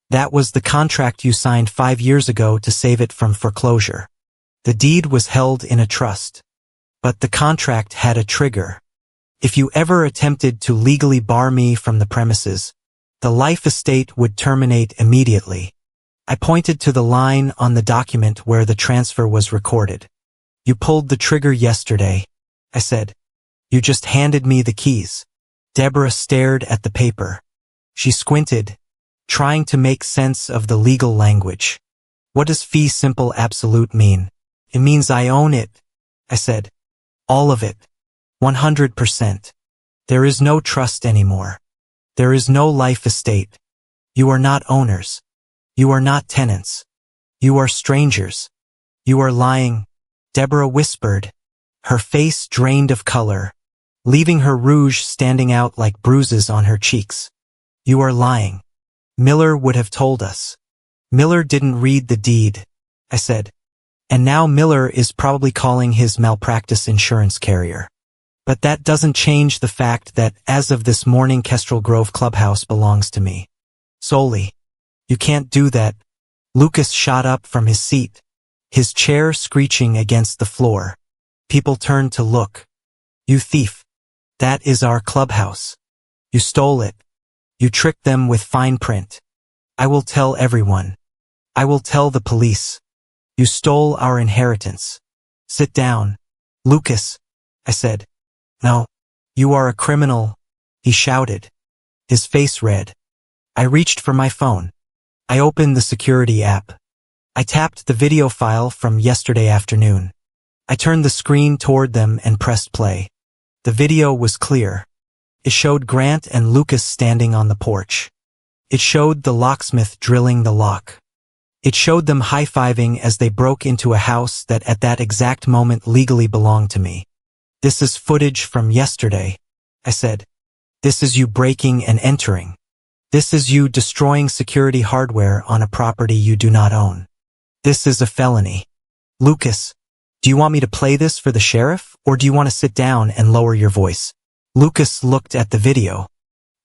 A: That was the contract you signed 5 years ago to save it from foreclosure. The deed was held in a trust. But the contract had a trigger. If you ever attempted to legally bar me from the premises, the life estate would terminate immediately. I pointed to the line on the document where the transfer was recorded. You pulled the trigger yesterday, I said. You just handed me the keys. Deborah stared at the paper. She squinted, trying to make sense of the legal language. What does fee simple absolute mean? It means I own it, I said. All of it. 100%. There is no trust anymore. There is no life estate. You are not owners. You are not tenants. You are strangers. You are lying, Deborah whispered, her face drained of color, leaving her rouge standing out like bruises on her cheeks. You are lying. Miller would have told us. Miller didn't read the deed, I said. And now Miller is probably calling his malpractice insurance carrier. But that doesn't change the fact that as of this morning Kestrel Grove Clubhouse belongs to me. Solely. You can't do that. Lucas shot up from his seat, his chair screeching against the floor. People turned to look. You thief. That is our clubhouse. You stole it. You tricked them with fine print. I will tell everyone. I will tell the police. You stole our inheritance. Sit down. Lucas, I said. No. You are a criminal, he shouted, his face red. I reached for my phone. I opened the security app. I tapped the video file from yesterday afternoon. I turned the screen toward them and pressed play. The video was clear. It showed Grant and Lucas standing on the porch. It showed the locksmith drilling the lock. It showed them high-fiving as they broke into a house that at that exact moment legally belonged to me. This is footage from yesterday, I said. This is you breaking and entering. This is you destroying security hardware on a property you do not own. This is a felony. Lucas, do you want me to play this for the sheriff, or do you want to sit down and lower your voice? Lucas looked at the video.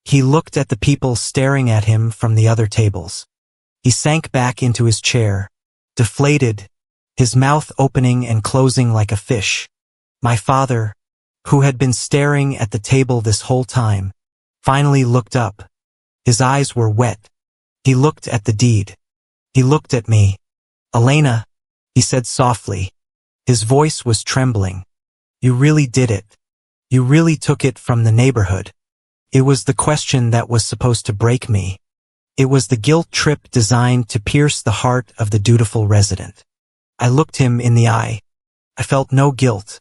A: He looked at the people staring at him from the other tables. He sank back into his chair, deflated, his mouth opening and closing like a fish. My father, who had been staring at the table this whole time, finally looked up. His eyes were wet. He looked at the deed. He looked at me. Elena, he said softly. His voice was trembling. You really did it. You really took it from the neighborhood. It was the question that was supposed to break me. It was the guilt trip designed to pierce the heart of the dutiful resident. I looked him in the eye. I felt no guilt.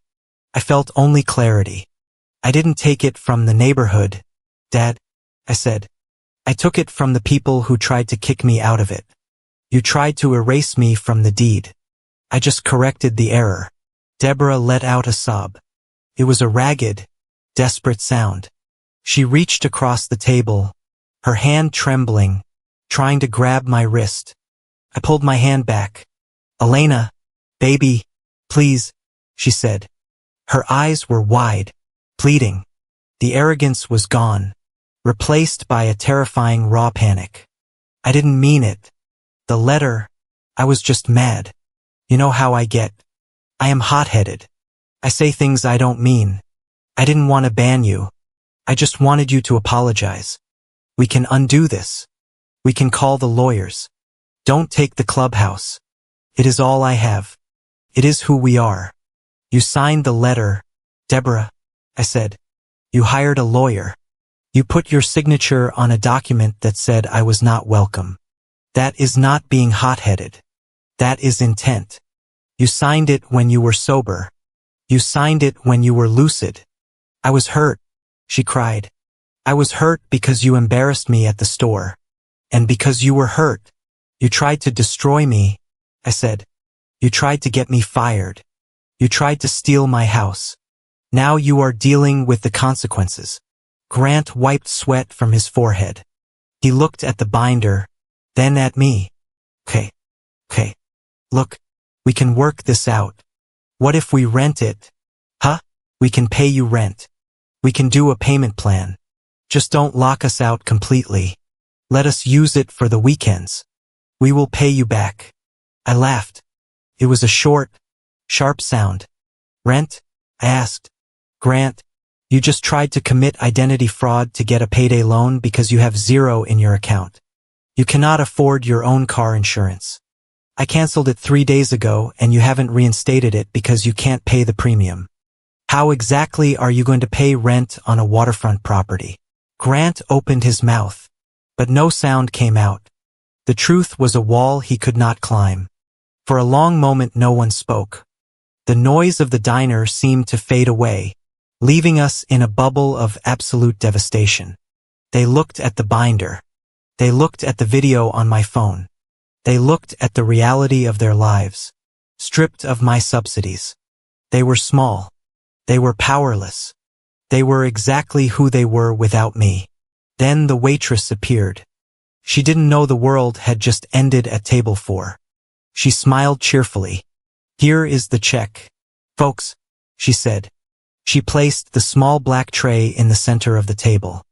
A: I felt only clarity. I didn't take it from the neighborhood, Dad, I said. I took it from the people who tried to kick me out of it. You tried to erase me from the deed. I just corrected the error. Deborah let out a sob. It was a ragged, desperate sound. She reached across the table, her hand trembling, trying to grab my wrist. I pulled my hand back. Elena, baby, please, she said. Her eyes were wide, pleading. The arrogance was gone, replaced by a terrifying raw panic. I didn't mean it. The letter, I was just mad. You know how I get. I am hot-headed. I say things I don't mean. I didn't want to ban you. I just wanted you to apologize. We can undo this. We can call the lawyers. Don't take the clubhouse. It is all I have. It is who we are. You signed the letter, Deborah, I said. You hired a lawyer. You put your signature on a document that said I was not welcome. That is not being hot-headed. That is intent. You signed it when you were sober. You signed it when you were lucid. I was hurt, she cried. I was hurt because you embarrassed me at the store. And because you were hurt, you tried to destroy me, I said. You tried to get me fired. You tried to steal my house. Now you are dealing with the consequences. Grant wiped sweat from his forehead. He looked at the binder, then at me. Okay. Look, we can work this out. What if we rent it? Huh? We can pay you rent. We can do a payment plan. Just don't lock us out completely. Let us use it for the weekends. We will pay you back. I laughed. It was a short, sharp sound. Rent? I asked. Grant, you just tried to commit identity fraud to get a payday loan because you have zero in your account. You cannot afford your own car insurance. I canceled it 3 days ago and you haven't reinstated it because you can't pay the premium. How exactly are you going to pay rent on a waterfront property? Grant opened his mouth, but no sound came out. The truth was a wall he could not climb. For a long moment no one spoke. The noise of the diner seemed to fade away, leaving us in a bubble of absolute devastation. They looked at the binder. They looked at the video on my phone. They looked at the reality of their lives, stripped of my subsidies. They were small. They were powerless. They were exactly who they were without me. Then the waitress appeared. She didn't know the world had just ended at table 4. She smiled cheerfully. Here is the check. Folks, she said. She placed the small black tray in the center of the table.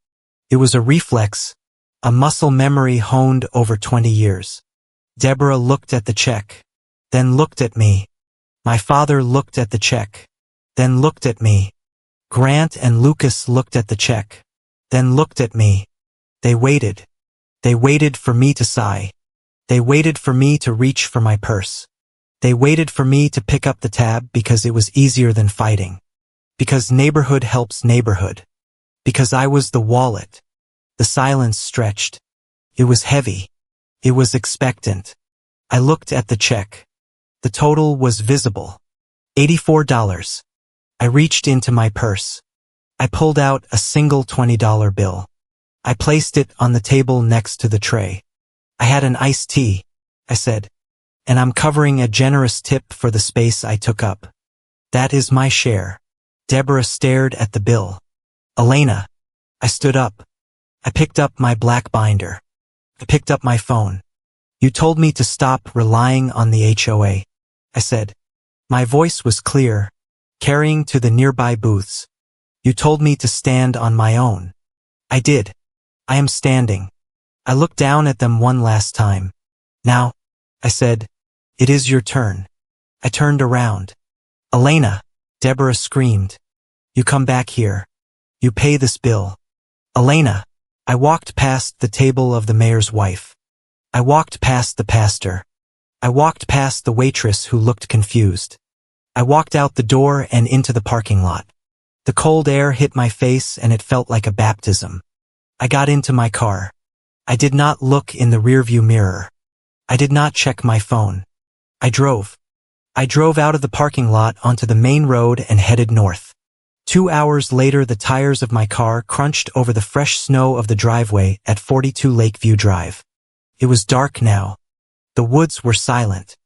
A: It was a reflex, a muscle memory honed over 20 years. Deborah looked at the check, then looked at me. My father looked at the check, then looked at me. Grant and Lucas looked at the check, then looked at me. They waited. They waited for me to sigh. They waited for me to reach for my purse. They waited for me to pick up the tab because it was easier than fighting. Because neighborhood helps neighborhood. Because I was the wallet. The silence stretched. It was heavy. It was expectant. I looked at the check. The total was visible. $84. I reached into my purse. I pulled out a single $20 bill. I placed it on the table next to the tray. I had an iced tea, I said, and I'm covering a generous tip for the space I took up. That is my share. Deborah stared at the bill. Elena. I stood up. I picked up my black binder. I picked up my phone. You told me to stop relying on the HOA, I said. My voice was clear, carrying to the nearby booths. You told me to stand on my own. I did. I am standing. I looked down at them one last time. Now, I said, it is your turn. I turned around. Elena, Deborah screamed. You come back here. You pay this bill. Elena. I walked past the table of the mayor's wife. I walked past the pastor. I walked past the waitress who looked confused. I walked out the door and into the parking lot. The cold air hit my face and it felt like a baptism. I got into my car. I did not look in the rearview mirror. I did not check my phone. I drove. I drove out of the parking lot onto the main road and headed north. 2 hours later, the tires of my car crunched over the fresh snow of the driveway at 42 Lakeview Drive. It was dark now. The woods were silent.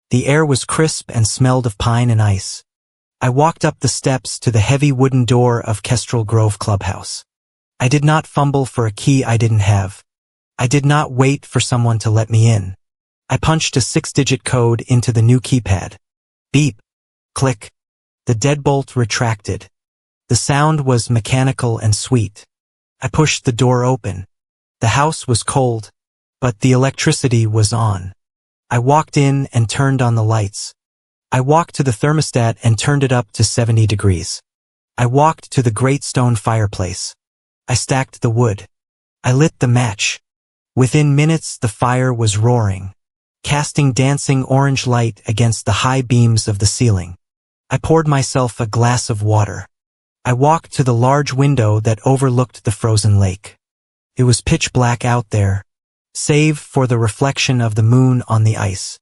A: The air was crisp and smelled of pine and ice. I walked up the steps to the heavy wooden door of Kestrel Grove Clubhouse. I did not fumble for a key I didn't have. I did not wait for someone to let me in. I punched a 6-digit code into the new keypad. Beep. Click. The deadbolt retracted. The sound was mechanical and sweet. I pushed the door open. The house was cold, but the electricity was on. I walked in and turned on the lights. I walked to the thermostat and turned it up to 70 degrees. I walked to the great stone fireplace. I stacked the wood. I lit the match. Within minutes, the fire was roaring, casting dancing orange light against the high beams of the ceiling. I poured myself a glass of water. I walked to the large window that overlooked the frozen lake. It was pitch black out there, save for the reflection of the moon on the ice.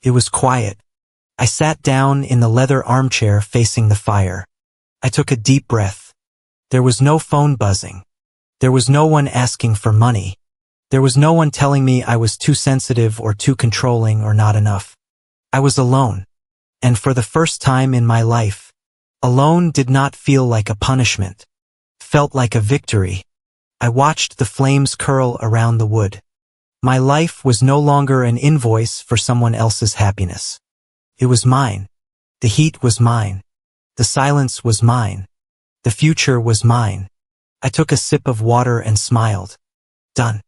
A: It was quiet. I sat down in the leather armchair facing the fire. I took a deep breath. There was no phone buzzing. There was no one asking for money. There was no one telling me I was too sensitive or too controlling or not enough. I was alone, and for the first time in my life, alone did not feel like a punishment. Felt like a victory. I watched the flames curl around the wood. My life was no longer an invoice for someone else's happiness. It was mine. The heat was mine. The silence was mine. The future was mine. I took a sip of water and smiled. Done.